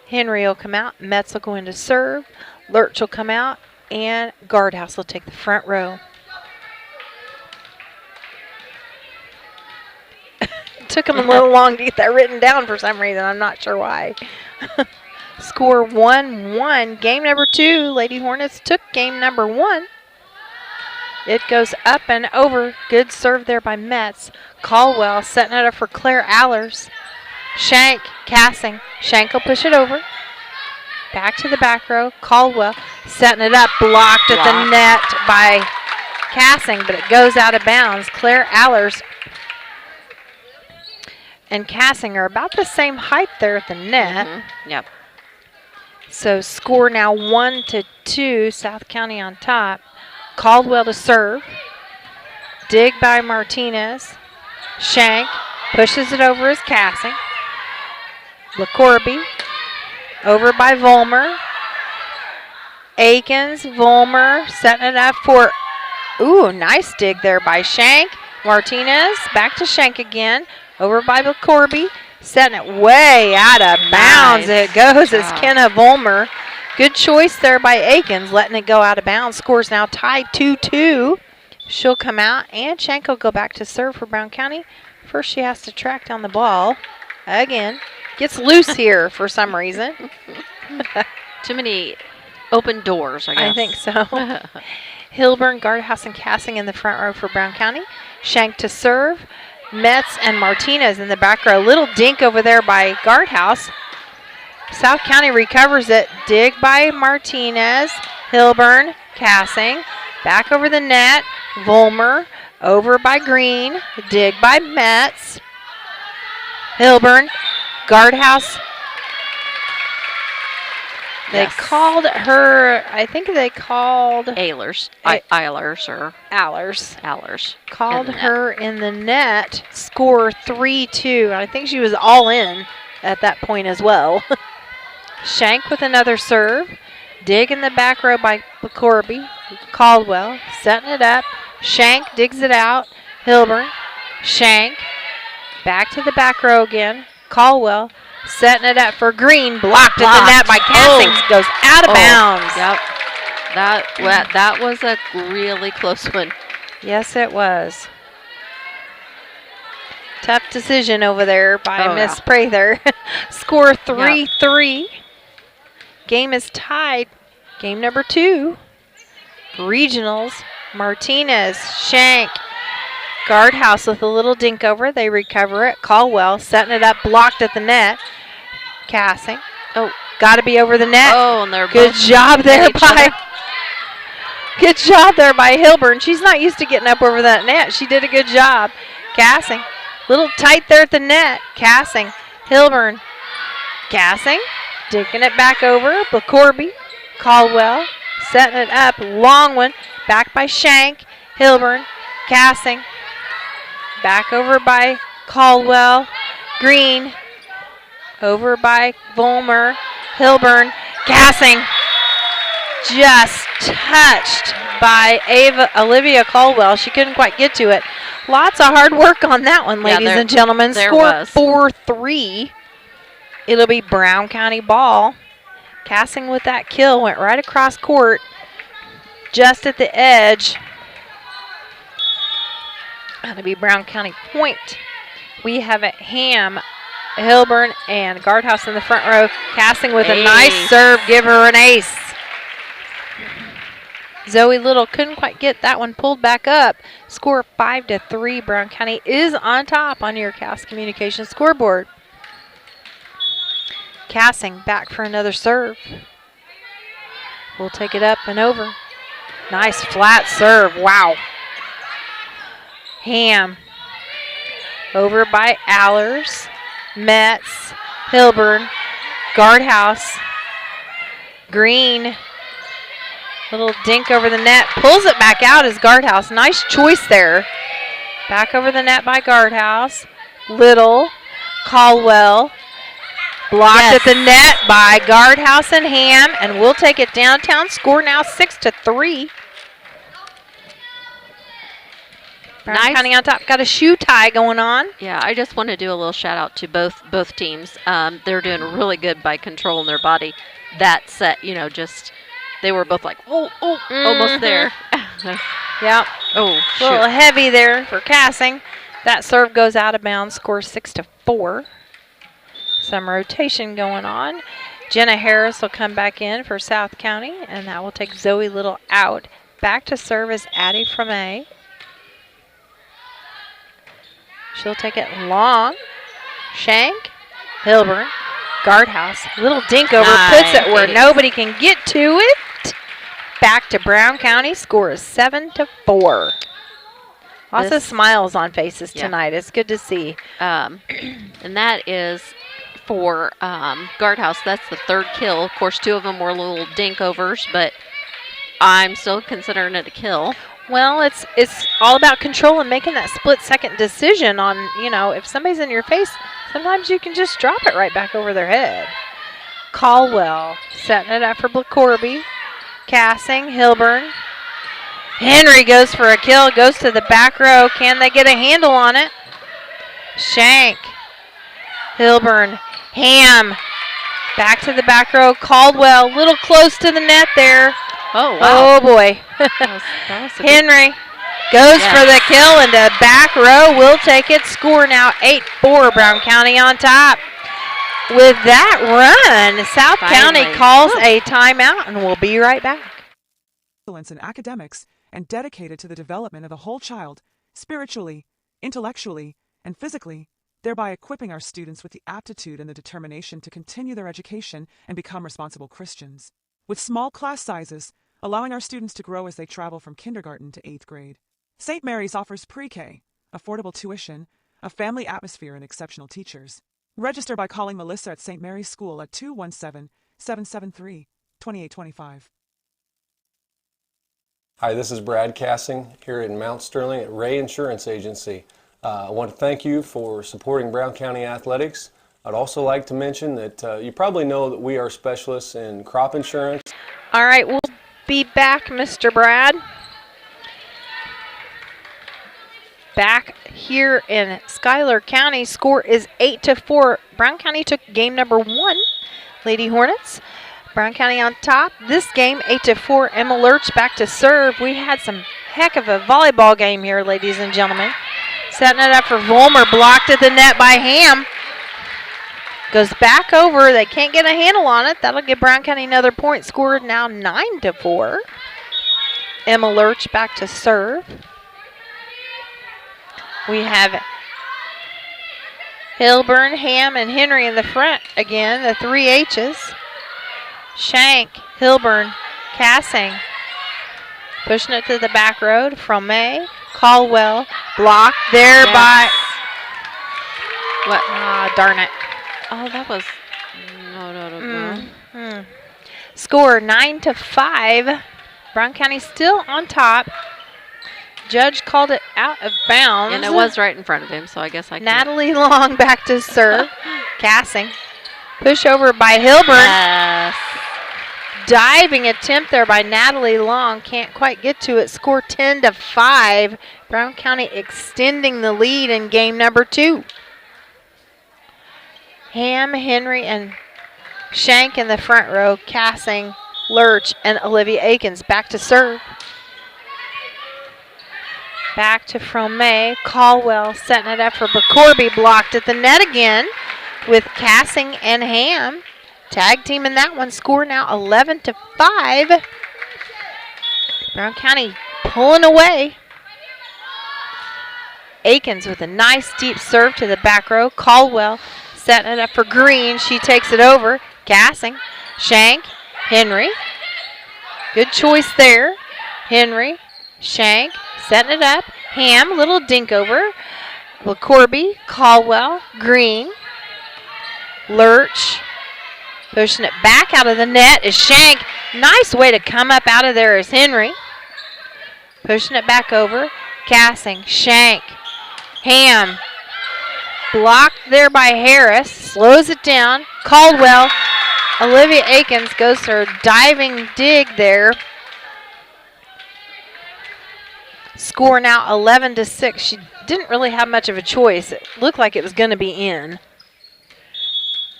Henry will come out. Metz will go in to serve. Lurch will come out. And Guardhouse will take the front row. Took him a little long to get that written down for some reason. I'm not sure why. Score 1-1. Game number 2, Lady Hornets took game number 1. It goes up and over. Good serve there by Metz. Caldwell setting it up for Claire Allers. Shank, Cassing. Shank will push it over. Back to the back row. Caldwell setting it up. Blocked at the net by Cassing, but it goes out of bounds. Claire Allers and Cassing are about the same height there at the net. Yep. So score now 1-2, South County on top. Caldwell to serve. Dig by Martinez. Shank pushes it over as Cassing. LaCorby over by Volmer. Akins, Volmer setting it up for, nice dig there by Shank. Martinez back to Shank again. Over by LaCorby, setting it way out of bounds. It goes as Kenna Volmer. Good choice there by Akins, letting it go out of bounds. Scores now tied 2-2. She'll come out, and Shank will go back to serve for Brown County. First, she has to track down the ball. Again, gets loose here for some reason. Too many open doors, I guess. I think so. Hilburn, Guardhouse, and Cassing in the front row for Brown County. Shank to serve. Metz and Martinez in the back row. Little dink over there by Guardhouse. South County recovers it. Dig by Martinez. Hilburn, Cassing. Back over the net. Volmer over by Green. Dig by Metz. Hilburn. Guardhouse. They called her, I think they called Ehlers. Ehlers or Allers. Called her in the net. Score 3-2. I think she was all in at that point as well. Shank with another serve. Dig in the back row by LaCorby. Caldwell setting it up. Shank digs it out. Hilburn. Shank. Back to the back row again. Caldwell setting it up for Green. Blocked at the net by Cassing. Goes out of bounds. Yep. That was a really close one. Yes, it was. Tough decision over there by Miss Prather. Score 3-3. Game is tied. Game number 2. Regionals. Martinez, Shank, Guardhouse with a little dink over. They recover it. Caldwell setting it up, blocked at the net. Cassing. Oh, got to be over the net. Oh, and they're good both job there each other. Good job there by Hilburn. She's not used to getting up over that net. She did a good job. Cassing. Little tight there at the net. Cassing. Hilburn. Cassing. Dinking it back over. Corby. Caldwell. Setting it up. Long one. Back by Shank. Hilburn. Cassing. Back over by Caldwell. Green. Over by Volmer. Hilburn. Cassing. Just touched by Olivia Caldwell. She couldn't quite get to it. Lots of hard work on that one, ladies and gentlemen. Score 4-3. It'll be Brown County ball. Cassing with that kill. Went right across court. Just at the edge. That'll be Brown County point. We have a Ham, Hilburn, and Guardhouse in the front row. Cassing with a nice serve. Give her an ace. Zoe Little couldn't quite get that one pulled back up. Score 5-3. Brown County is on top on your Cass Communications scoreboard. Cassing back for another serve. We'll take it up and over. Nice flat serve. Wow. Ham. Over by Allers. Metz. Hilburn. Guardhouse. Green. Little dink over the net. Pulls it back out as Guardhouse. Nice choice there. Back over the net by Guardhouse. Little. Caldwell. Blocked at the net by Guardhouse and Ham. And we'll take it downtown. Score now 6-3. Brown County on top. Got a shoe tie going on. Yeah, I just want to do a little shout out to both teams. They're doing really good by controlling their body. That set, just... They were both like, almost there. Yep. Oh, shoot. A little heavy there for Cassing. That serve goes out of bounds. Score 6-4. Some rotation going on. Jenna Harris will come back in for South County, and that will take Zoe Little out. Back to serve is Addie Fromay. She'll take it long. Shank. Hilburn. Guardhouse. Little dink over. Puts it where nobody can get to it. Back to Brown County. Score is 7-4. Lots of smiles on faces tonight. It's good to see. And that is for Guardhouse. That's the third kill. Of course, two of them were little dink overs, but I'm still considering it a kill. Well, it's all about control and making that split-second decision on, if somebody's in your face, sometimes you can just drop it right back over their head. Caldwell setting it up for Corby. Cassing, Hilburn. Henry goes for a kill, goes to the back row. Can they get a handle on it? Shank. Hilburn. Ham. Back to the back row. Caldwell, a little close to the net there. Oh, wow. Oh, boy. that was Henry goes for the kill, and the back row will take it. Score now 8-4. Brown County on top. With that run, South County calls a timeout, and we'll be right back. Excellence in academics and dedicated to the development of the whole child, spiritually, intellectually, and physically, thereby equipping our students with the aptitude and the determination to continue their education and become responsible Christians. With small class sizes, allowing our students to grow as they travel from kindergarten to 8th grade. St. Mary's offers pre-K, affordable tuition, a family atmosphere, and exceptional teachers. Register by calling Melissa at St. Mary's School at 217-773-2825. Hi, this is Brad Cassing here in Mount Sterling at Ray Insurance Agency. I want to thank you for supporting Brown County Athletics. I'd also like to mention that you probably know that we are specialists in crop insurance. All right, we'll be back, Mr. Brad. Back here in Schuyler County, score is 8-4. Brown County took game number 1. Lady Hornets. Brown County on top. This game 8-4. Emma Lurch back to serve. We had some heck of a volleyball game here, ladies and gentlemen. Setting it up for Volmer, blocked at the net by Ham. Goes back over. They can't get a handle on it. That'll give Brown County another point. Scored now 9-4. Emma Lurch back to serve. We have Hilburn, Ham, and Henry in the front again, the 3 H's. Shank, Hilburn, Cassing. Pushing it to the back road from May. Caldwell, blocked there by... What? Ah, darn it. Oh, that was... No. Score 9-5. Brown County still on top. Judge called it out of bounds. And it was right in front of him, so I guess I can't. Natalie Long back to serve. Cassing. Push over by Hilburn. Yes. Diving attempt there by Natalie Long. Can't quite get to it. Score 10-5. Brown County extending the lead in game number 2. Ham, Henry, and Shank in the front row. Cassing, Lurch, and Olivia Akins back to serve. Back to Fromay. Caldwell setting it up for McCorby. Blocked at the net again with Cassing and Ham. Tag team in that one. Score now 11-5. Brown County pulling away. Akins with a nice deep serve to the back row. Caldwell setting it up for Green. She takes it over. Cassing. Shank. Henry. Good choice there. Henry. Shank. Setting it up. Ham. Little dink over. McCorby. Caldwell. Green. Lurch. Pushing it back out of the net is Shank. Nice way to come up out of there is Henry. Pushing it back over. Cassing. Shank. Ham. Blocked there by Harris. Slows it down. Caldwell. Olivia Akins goes for a diving dig there. Score now 11-6. She didn't really have much of a choice. It looked like it was going to be in.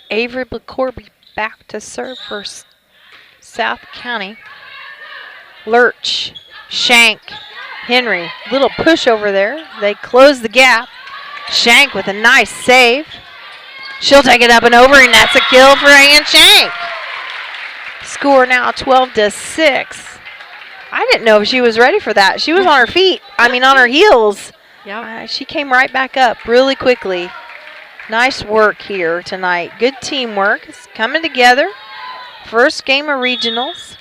Avery McCorby back to serve for South County. Lurch, Shank, Henry. Little push over there. They close the gap. Shank with a nice save. She'll take it up and over, and that's a kill for Ann Shank. Score now 12-6. I didn't know if she was ready for that. She was on her feet. On her heels. Yeah. She came right back up really quickly. Nice work here tonight. Good teamwork. It's coming together. First game of regionals.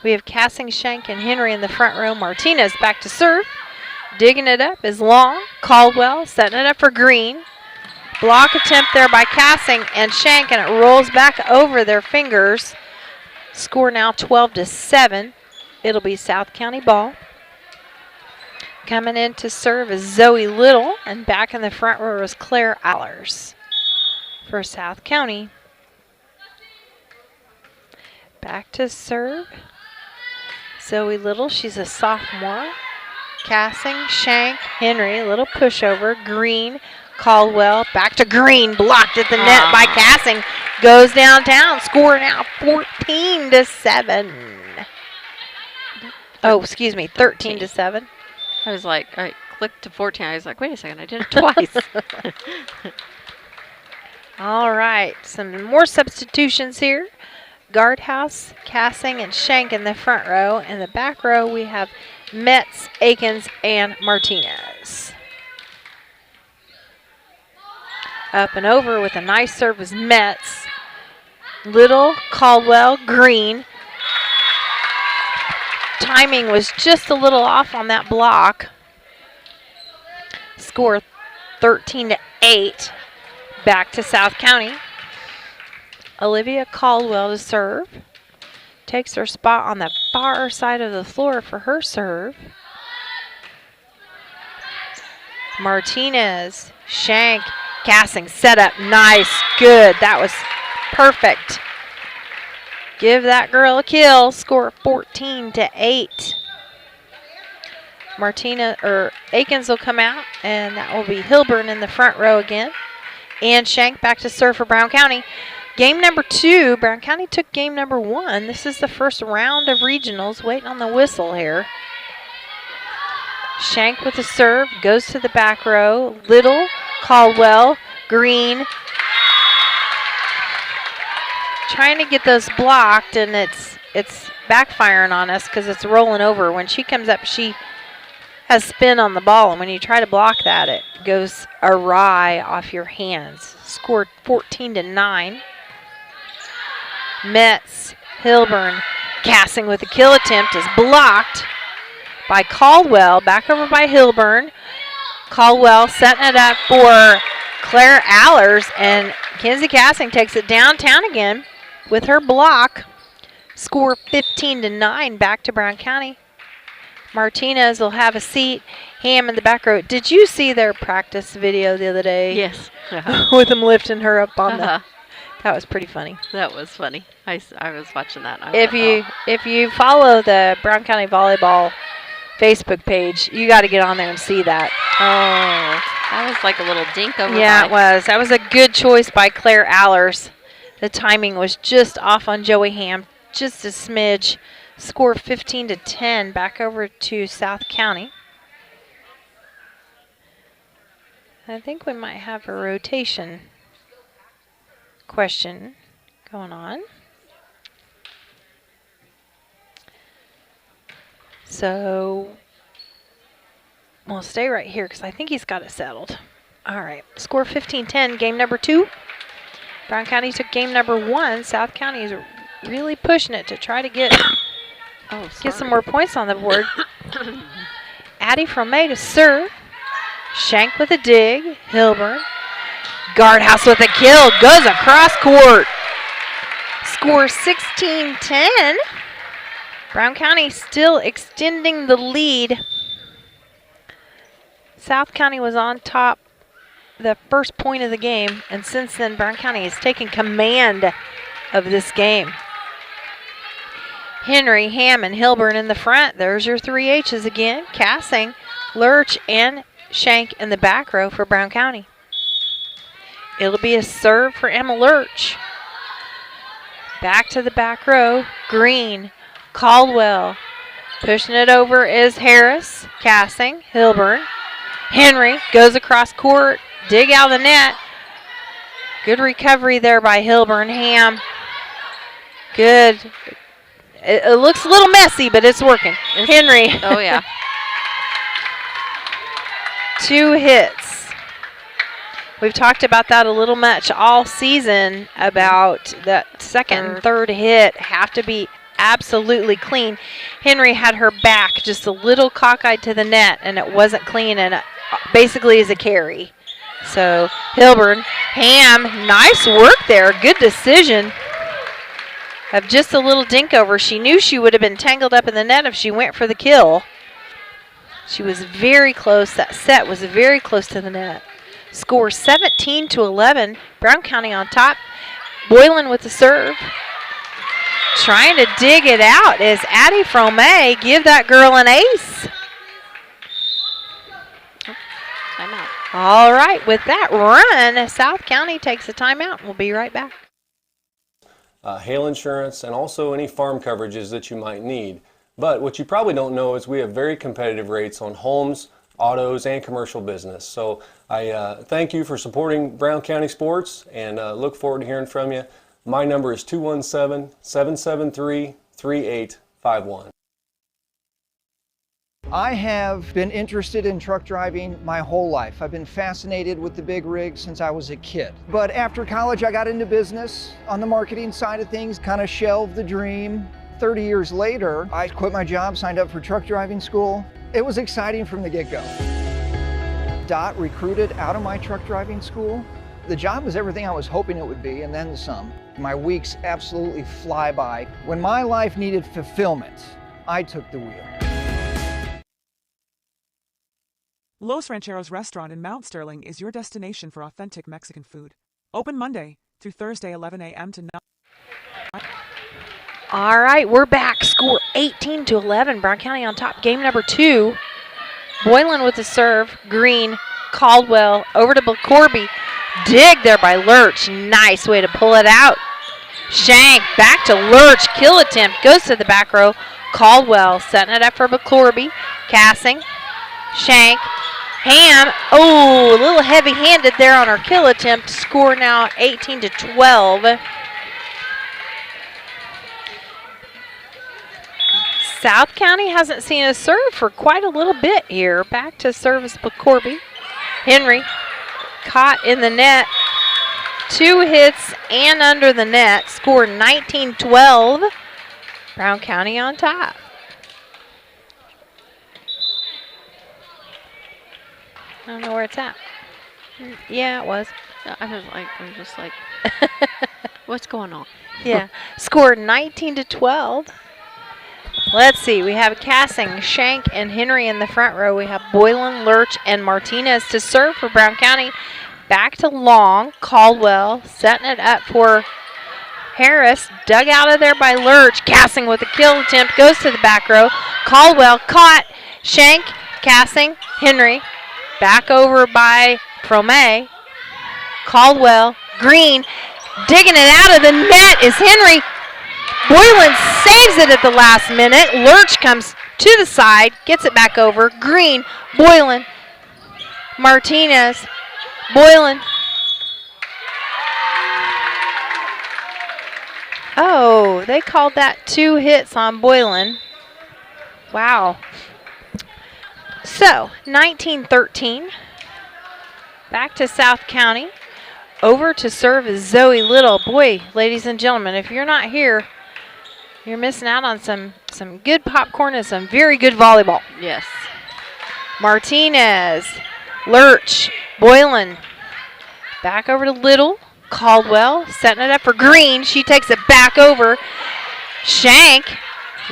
We have Cassing, Shank, and Henry in the front row. Martinez back to serve. Digging it up is Long. Caldwell setting it up for Green. Block attempt there by Cassing and Shank, and it rolls back over their fingers. Score now 12-7. It'll be South County ball. Coming in to serve is Zoe Little, and back in the front row is Claire Allers for South County. Back to serve, Zoe Little. She's a sophomore. Cassing, Shank, Henry. Little pushover. Green, Caldwell. Back to Green. Blocked at the net by Cassing. Goes downtown. Score now 14-7. Oh, excuse me, 13-7. I was like, I clicked to 14. I was like, wait a second, I did it twice. All right, some more substitutions here. Guardhouse, Cassing, and Shank in the front row. In the back row, we have Metz, Akins, and Martinez. Up and over with a nice serve was Metz. Little, Caldwell, Green. Timing was just a little off on that block. Score 13-8. Back to South County. Olivia Caldwell to serve. Takes her spot on the far side of the floor for her serve. Martinez, Shank, Cassing, set up, nice, good. That was perfect. Give that girl a kill. Score 14-8. Akins will come out, and that will be Hilburn in the front row again. And Shank back to serve for Brown County. Game number 2, Brown County took game number 1. This is the first round of regionals. Waiting on the whistle here. Shank with the serve, goes to the back row. Little, Caldwell, Green. Trying to get those blocked, and it's backfiring on us because it's rolling over. When she comes up, she has spin on the ball, and when you try to block that, it goes awry off your hands. Scored 14-9. Metz, Hilburn, casting with a kill attempt is blocked by Caldwell. Back over by Hilburn. Caldwell setting it up for Claire Allers, and Kinsey Casting takes it downtown again with her block. Score 15-9, back to Brown County. Martinez will have a seat. Ham in the back row. Did you see their practice video the other day? Yes. With them lifting her up on the... That was pretty funny. That was funny. I was watching that. If you follow the Brown County Volleyball Facebook page, you got to get on there and see that. Oh, that was like a little dink over. Yeah, it was. That was a good choice by Claire Allers. The timing was just off on Joey Ham, just a smidge. Score 15-10, back over to South County. I think we might have a rotation question going on. So we'll stay right here because I think he's got it settled. All right, score 15-10, game number 2. Brown County took game number 1. South County is really pushing it to try to get some more points on the board. Addie Fromay to serve. Shank with a dig. Hilburn. Guardhouse with a kill. Goes across court. Score 16-10. Brown County still extending the lead. South County was on top the first point of the game, and since then Brown County has taken command of this game. Henry, Ham, and Hilburn in the front. There's your 3 H's again. Cassing, Lurch, and Shank in the back row for Brown County. It'll be a serve for Emma Lurch. Back to the back row. Green, Caldwell. Pushing it over is Harris. Cassing, Hilburn. Henry goes across court. Dig out of the net. Good recovery there by Hilburn. Ham. Good. It looks a little messy, but it's working. Henry. Oh, yeah. 2 hits. We've talked about that a little much all season, about that second and third hit have to be absolutely clean. Henry had her back just a little cockeyed to the net, and it wasn't clean, and it basically is a carry. So Hilburn, Ham, nice work there. Good decision of just a little dink over. She knew she would have been tangled up in the net if she went for the kill. She was very close. That set was very close to the net. Score 17-11. Brown County on top. Boylan with the serve. Trying to dig it out is Addie Fromay. Give that girl an ace. Timeout. All right, with that run, South County takes a timeout. We'll be right back. Hail insurance, and also any farm coverages that you might need. But what you probably don't know is we have very competitive rates on homes, autos, and commercial business. So I thank you for supporting Brown County sports, and look forward to hearing from you. My number is 217-773-3851. I have been interested in truck driving my whole life. I've been fascinated with the big rig since I was a kid. But after college, I got into business on the marketing side of things, kind of shelved the dream. 30 years later, I quit my job, signed up for truck driving school. It was exciting from the get-go. DOT recruited out of my truck driving school. The job was everything I was hoping it would be, and then some. My weeks absolutely fly by. When my life needed fulfillment, I took the wheel. Los Rancheros Restaurant in Mount Sterling is your destination for authentic Mexican food. Open Monday through Thursday, 11 a.m. to 9. All right, we're back. Score 18-11. Brown County on top. Game number 2. Boylan with the serve. Green, Caldwell over to Corby. Dig there by Lurch. Nice way to pull it out. Shank back to Lurch. Kill attempt. Goes to the back row. Caldwell setting it up for Corby. Cassing. Shank. Ham. Oh, a little heavy-handed there on her kill attempt. Score now 18-12. South County hasn't seen a serve for quite a little bit here. Back to service Corby. Henry caught in the net. 2 hits and under the net. Score 19-12. Brown County on top. I don't know where it's at. Yeah, it was. I'm just like, what's going on? Yeah, scored 19-12. Let's see. We have Cassing, Shank, and Henry in the front row. We have Boylan, Lurch, and Martinez to serve for Brown County. Back to Long. Caldwell setting it up for Harris. Dug out of there by Lurch. Cassing with a kill attempt. Goes to the back row. Caldwell caught. Shank, Cassing, Henry. Back over by Fromay. Caldwell, Green, digging it out of the net is Henry. Boylan saves it at the last minute. Lurch comes to the side, gets it back over. Green, Boylan, Martinez, Boylan. Oh, they called that 2 hits on Boylan. Wow. So, 19-13. Back to South County. Over to serve is Zoe Little. Boy, ladies and gentlemen, if you're not here, you're missing out on some good popcorn and some very good volleyball. Yes. Martinez, Lurch, Boylan. Back over to Little. Caldwell setting it up for Green. She takes it back over. Shank,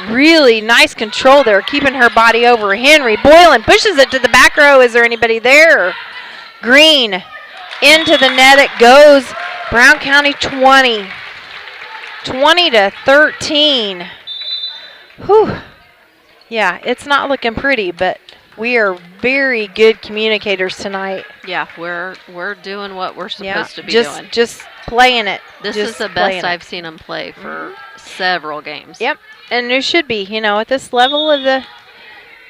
really nice control there, keeping her body over Henry. Boylan pushes it to the back row. Is there anybody there? Green. Into the net it goes. Brown County 20. 20-13. Whew. Yeah, it's not looking pretty, but we are very good communicators tonight. Yeah, we're doing what we're supposed to be doing. Just playing it. This is the best I've seen them play for several games. Yep, and there should be, at this level of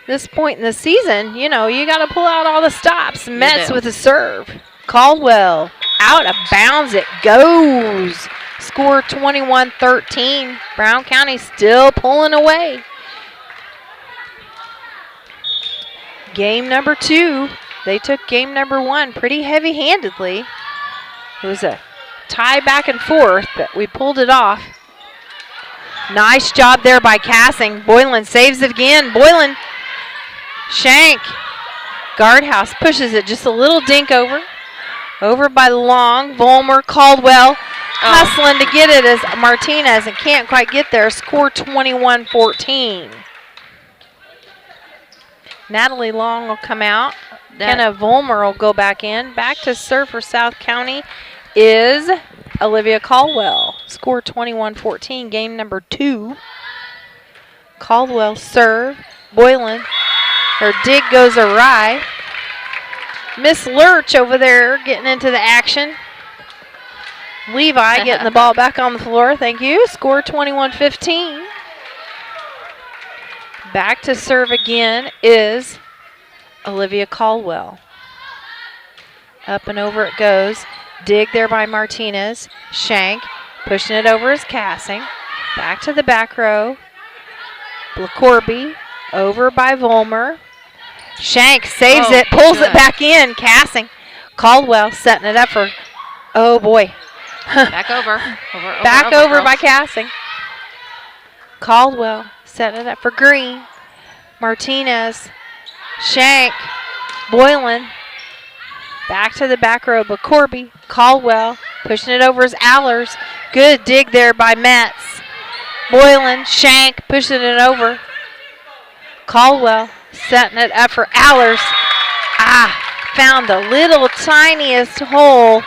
this point in the season, you got to pull out all the stops. Metz with a serve. Caldwell, out of bounds it goes. Score 21-13. Brown County still pulling away. Game number 2. They took game number 1 pretty heavy-handedly. It was a tie back and forth, but we pulled it off. Nice job there by Cassing. Boylan saves it again. Boylan, Shank, Guardhouse pushes it just a little dink over. Over by Long, Volmer, Caldwell, hustling to get it as Martinez and can't quite get there. Score 21-14. Natalie Long will come out. Kenna Volmer will go back in. Back to serve for South County is Olivia Caldwell. Score 21-14, game number 2. Caldwell serve. Boylan, her dig goes awry. Miss Lurch over there getting into the action. Levi getting the ball back on the floor. Thank you. Score 21-15. Back to serve again is Olivia Caldwell. Up and over it goes. Dig there by Martinez. Shank pushing it over is Cassing. Back to the back row. LaCourby over by Volmer. Shank saves it, pulls it back in. Cassing. Caldwell setting it up for, oh boy. Back over. Back over by Cassing. Caldwell setting it up for Green. Martinez. Shank. Boylan. Back to the back row, but Corby. Caldwell pushing it over is Allers. Good dig there by Metz. Boylan. Shank pushing it over. Caldwell setting it up for Allers. Found the little tiniest hole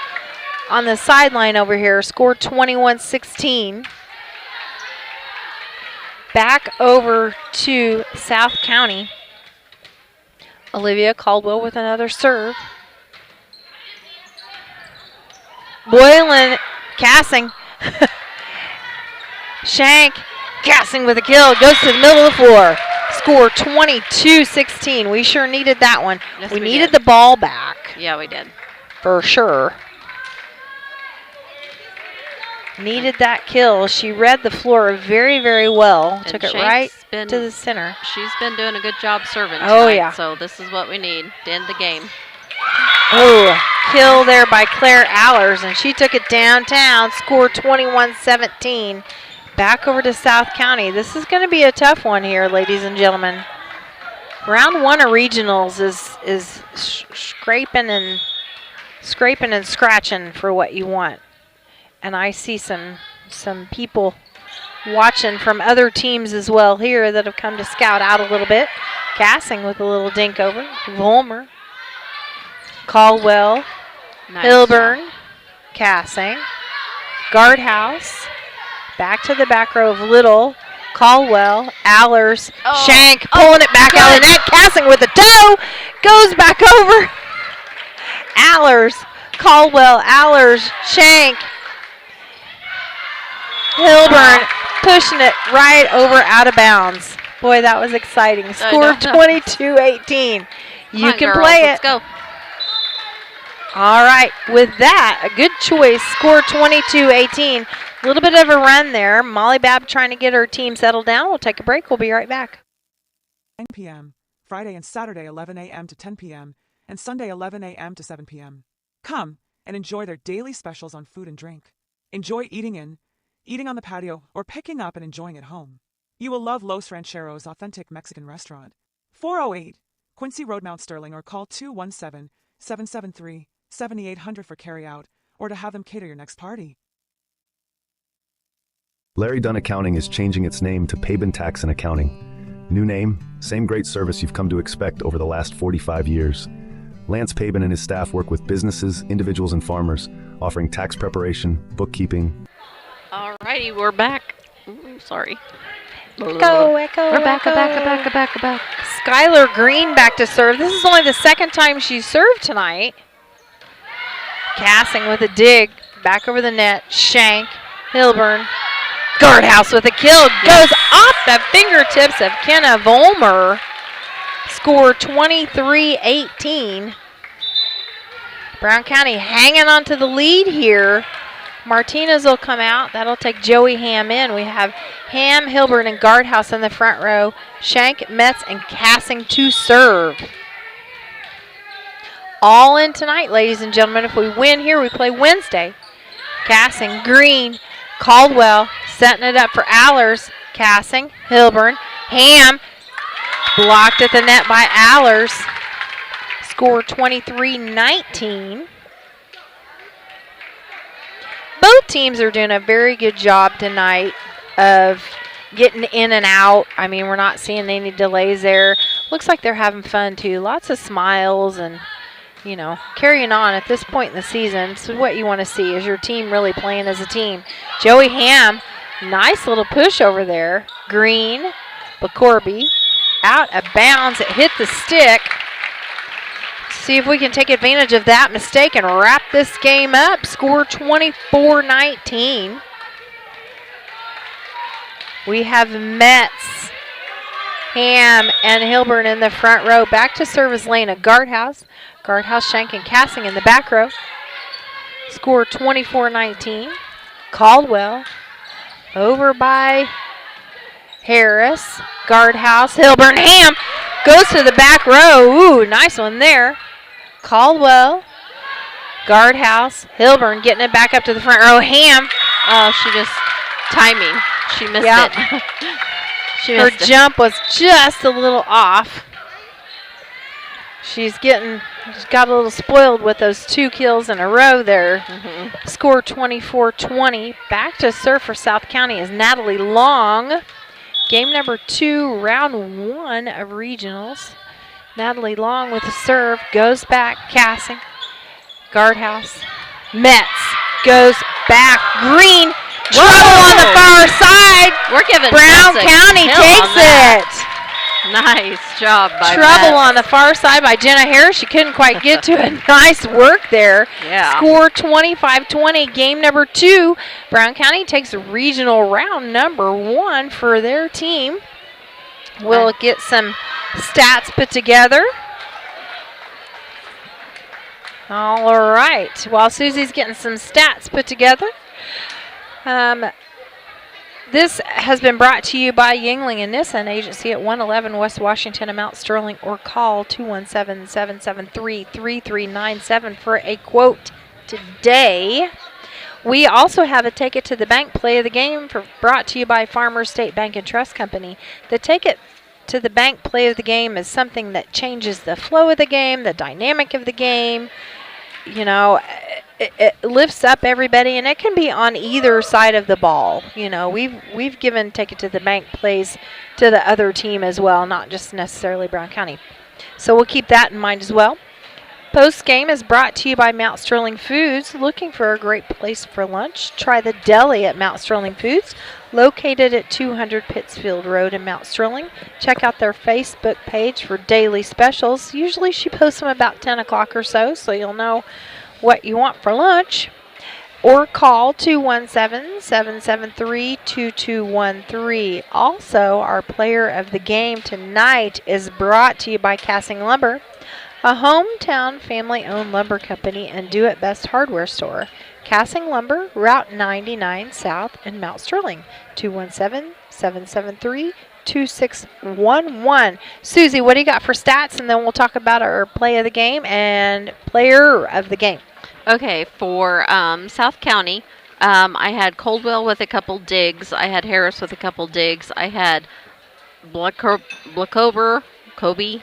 on the sideline over here. Score 21-16. Back over to South County. Olivia Caldwell with another serve. Boylan, Cassing. Shank, Cassing with a kill. Goes to the middle of the floor. Score 22-16. We sure needed that one. Yes, we needed the ball back. Yeah, we did. For sure. Needed that kill. She read the floor very, very well. And Took it Shank's right to the center. She's been doing a good job serving Oh, tonight, yeah. so this is what we need to end the game. Oh, kill there by Claire Allers, and she took it downtown. Score 21-17. Back over to South County. This is going to be a tough one here, ladies and gentlemen. Round 1 of regionals is scraping and scratching for what you want. And I see some people watching from other teams as well here that have come to scout out a little bit. Gassing with a little dink over. Volmer. Caldwell. Nice Hilburn. job. Cassing. Guardhouse. Back to the back row of Little. Caldwell. Allers. Shank pulling it back out of the net. Cassing with the toe. Goes back over. Allers. Caldwell. Allers. Shank. Hilburn pushing it right over out of bounds. Boy, that was exciting. Score 22-18. You can play it. Let's go. All right, with that, a good choice. Score 22-18. A little bit of a run there. Molly Babb trying to get her team settled down. We'll take a break. We'll be right back. 9 p.m., Friday and Saturday 11 a.m. to 10 p.m., and Sunday 11 a.m. to 7 p.m. Come and enjoy their daily specials on food and drink. Enjoy eating on the patio, or picking up and enjoying at home. You will love Los Rancheros' authentic Mexican restaurant. 408 Quincy Road, Mount Sterling, or call 217-773-7800 for carry-out, or to have them cater your next party. Larry Dunn Accounting is changing its name to Pabin Tax and Accounting. New name, same great service you've come to expect over the last 45 years. Lance Pabin and his staff work with businesses, individuals, and farmers, offering tax preparation, bookkeeping. All righty, we're back. Ooh, sorry. Echo. We're back. Skylar Green back to serve. This is only the second time she's served tonight. Cassing with a dig. Back over the net. Shank. Hilburn. Guardhouse with a kill. Goes off the fingertips of Kenna Volmer. Score 23-18. Brown County hanging on to the lead here. Martinez will come out. That'll take Joey Ham in. We have Ham, Hilburn, and Guardhouse in the front row. Shank, Metz, and Cassing to serve. All in tonight, ladies and gentlemen. If we win here, we play Wednesday. Cassing, Green, Caldwell, setting it up for Allers. Cassing, Hilburn, Ham, blocked at the net by Allers. Score 23-19. Both teams are doing a very good job tonight of getting in and out. I mean, we're not seeing any delays there. Looks like they're having fun, too. Lots of smiles and, you know, carrying on at this point in the season. So what you want to see is your team really playing as a team. Joey Ham, nice little push over there. Green, McCorby, out of bounds. It hit the stick. See if we can take advantage of that mistake and wrap this game up. Score 24-19. We have Metz, Ham, and Hilburn in the front row. Back to service lane at Guardhouse. Guardhouse, Shank, and Cassing in the back row. Score 24-19. Caldwell over by Harris. Guardhouse, Hilburn, Ham goes to the back row. Ooh, nice one there. Caldwell, Guardhouse, Hilburn getting it back up to the front row. Ham. Oh, she just timing. She missed it. Her jump was just a little off. She's got a little spoiled with those 2 kills in a row there. Score 24-20. Back to serve for South County is Natalie Long. Game number 2, round 1 of regionals. Natalie Long with a serve, goes back, Cassing. Guardhouse. Metz goes back. Green, trouble on the far side. We're giving Brown Metz a County kill takes on that. it. Nice job by Trouble Metz. on the far side by Jenna Harris. She couldn't quite get to it. Nice work there. Yeah. Score 25-20. Game number 2. Brown County takes regional round number 1 for their team. We'll get some stats put together. All right. While Susie's getting some stats put together, This has been brought to you by Yingling and Nissan Agency at 111 West Washington and Mount Sterling, or call 217-773-3397 for a quote today. We also have a Take It to the Bank play of the game brought to you by Farmers State Bank and Trust Company. The Take It to the Bank play of the game is something that changes the flow of the game, the dynamic of the game. You know, it lifts up everybody, and it can be on either side of the ball. You know, we've given Take It to the Bank plays to the other team as well, not just necessarily Brown County. So we'll keep that in mind as well. Post game is brought to you by Mount Sterling Foods. Looking for a great place for lunch? Try the deli at Mount Sterling Foods, located at 200 Pittsfield Road in Mount Sterling. Check out their Facebook page for daily specials. Usually she posts them about 10 o'clock or so you'll know what you want for lunch. Or call 217-773-2213. Also, our player of the game tonight is brought to you by Cassing Lumber, a hometown family-owned lumber company and do-it-best hardware store. Cassing Lumber, Route 99 South in Mount Sterling, 217-773-2611. Susie, what do you got for stats? And then we'll talk about our play of the game and player of the game. Okay, for South County, I had Coldwell with a couple digs. I had Harris with a couple digs. I had Blackover, Kobe,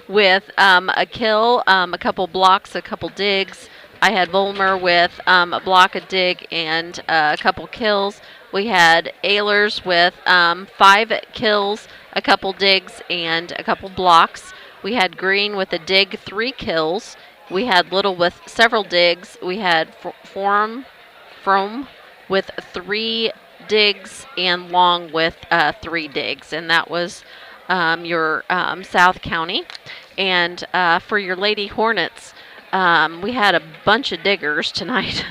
with a kill, a couple blocks, a couple digs. I had Volmer with a block, a dig, and a couple kills. We had Ehlers with 5 kills, a couple digs, and a couple blocks. We had Green with a dig, 3 kills. We had Little with several digs. We had From with 3 digs, and Long with 3 digs. And that was your South County. And for your Lady Hornets, we had a bunch of diggers tonight.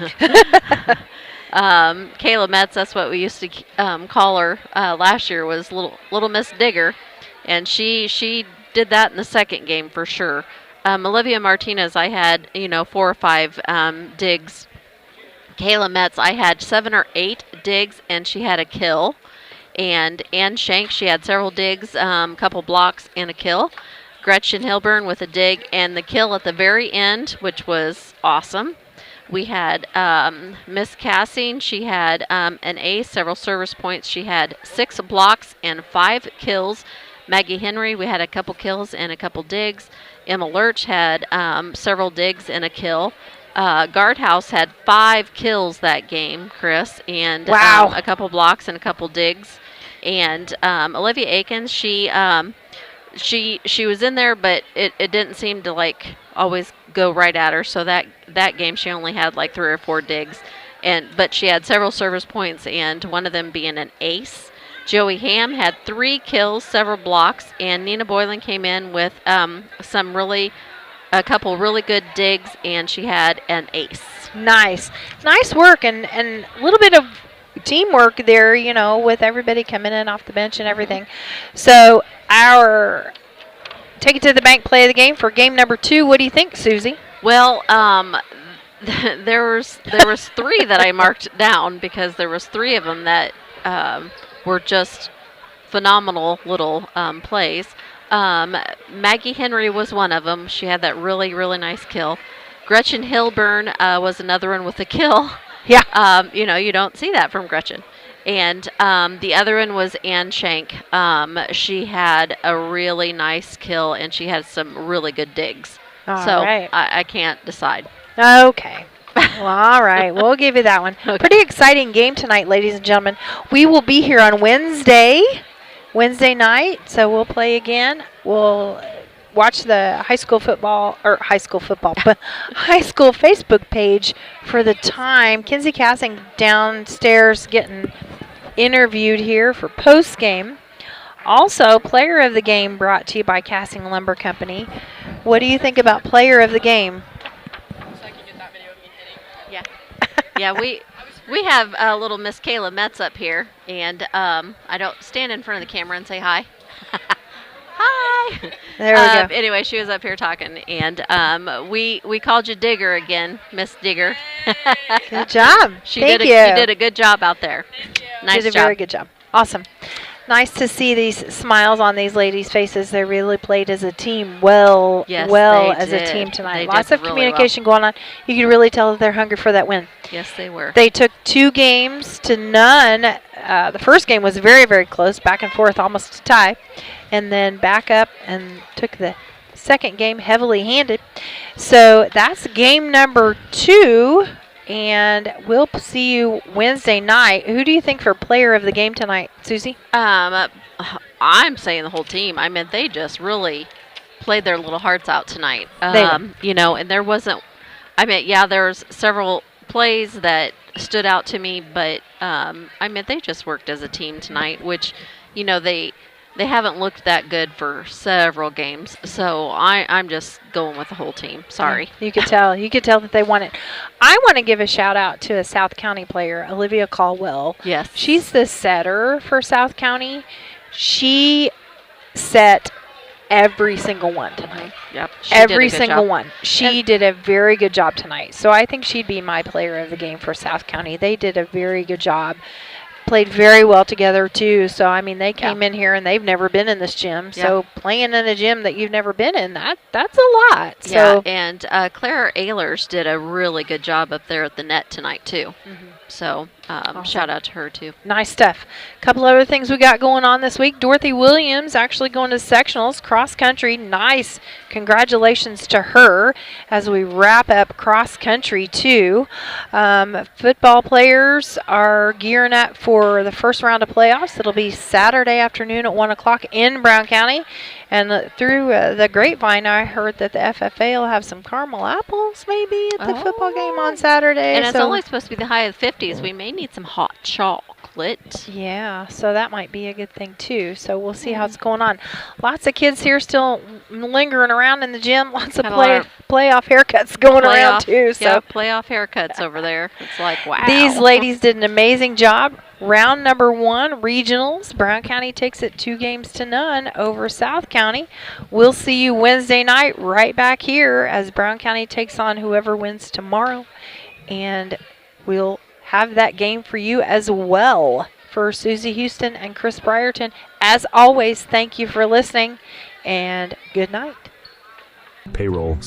Kayla Metz, that's what we used to call her last year, was Little Miss Digger. And she did that in the second game for sure. Olivia Martinez, I had 4 or 5 digs. Kayla Metz, I had 7 or 8 digs, and she had a kill. And Ann Shank, she had several digs, a couple blocks, and a kill. Gretchen Hilburn with a dig and the kill at the very end, which was awesome. We had Miss Cassing. She had an ace, several service points. She had 6 blocks and 5 kills. Maggie Henry, we had a couple kills and a couple digs. Emma Lurch had several digs and a kill. Guardhouse had 5 kills that game, Chris, and wow. A couple blocks and a couple digs. And Olivia Akins, she was in there, but it didn't seem to always go right at her. So that game she only had 3 or 4 digs, but she had several service points, and one of them being an ace. Joey Ham had 3 kills, several blocks, and Nina Boylan came in with a couple really good digs, and she had an ace. Nice work, and a little bit of teamwork there, with everybody coming in off the bench and everything. So our Take It to the Bank play of the game for game number 2. What do you think, Susie? Well, there was 3 that I marked down because there was 3 of them that were just phenomenal little plays. Maggie Henry was one of them. She had that really, really nice kill. Gretchen Hilburn was another one with a kill. Yeah. You don't see that from Gretchen. And the other one was Ann Shank. She had a really nice kill, and she had some really good digs. All so right. I can't decide. Okay. Well, all right. We'll give you that one. Okay. Pretty exciting game tonight, ladies and gentlemen. We will be here on Wednesday night, so we'll play again. We'll watch the high school Facebook page for the time. Kinsey Cassing downstairs getting interviewed here for post game. Also, player of the game brought to you by Cassing Lumber Company. What do you think about player of the game? Yeah. Yeah, we have little Miss Kayla Metz up here, and I don't stand in front of the camera and say hi. Hi. Hi. There we go. Anyway, she was up here talking, and we called you Digger again, Miss Digger. Good job. You Thank you. You did a good job out there. Nice did a job. very good job. Awesome. Nice to see these smiles on these ladies' faces. They really played as a team Yes, as they a team did. tonight. They Lots did of really communication going on. You could really tell that they're hungry for that win. Yes, they were. They took 2 games to none. The first game was very, very close, back and forth, almost a tie. And then back up and took the second game heavily handed. So that's game number 2. And we'll see you Wednesday night. Who do you think for player of the game tonight, Susie? I'm saying the whole team. I mean, they just really played their little hearts out tonight. You know, and there wasn't. I mean, yeah, there's several plays that stood out to me, but I mean, they just worked as a team tonight, which, you know, they haven't looked that good for several games. So I'm just going with the whole team. Sorry. You could tell. You could tell that they won it. I want to give a shout out to a South County player, Olivia Caldwell. Yes. She's the setter for South County. She set every single one tonight. Yep. Every single one. She did a very good job tonight. So I think she'd be my player of the game for South County. They did a very good job. Played very well together too. So I mean, they came in here and they've never been in this gym. So playing in a gym that you've never been in, that's a lot. Yeah, and Claire Ehlers did a really good job up there at the net tonight too. So shout out to her too. Nice stuff. A couple other things we got going on this week. Dorothy Williams actually going to sectionals, cross country. Nice. Congratulations to her as we wrap up cross country too. Football players are gearing up for the first round of playoffs. It'll be Saturday afternoon at 1 o'clock in Brown County. And through the grapevine, I heard that the FFA will have some caramel apples maybe at the football game on Saturday. And it's only supposed to be the high of the 50s. We may need some hot chocolate. Yeah, so that might be a good thing too. So we'll see how it's going on. Lots of kids here still lingering around in the gym. Lots of playoff haircuts going around too. So yeah, playoff haircuts over there. It's like, wow. These ladies did an amazing job. Round number 1, regionals. Brown County takes it 2 games to none over South County. We'll see you Wednesday night right back here as Brown County takes on whoever wins tomorrow. And we'll have that game for you as well. For Susie Houston and Chris Brierton, as always, thank you for listening and good night. Payroll.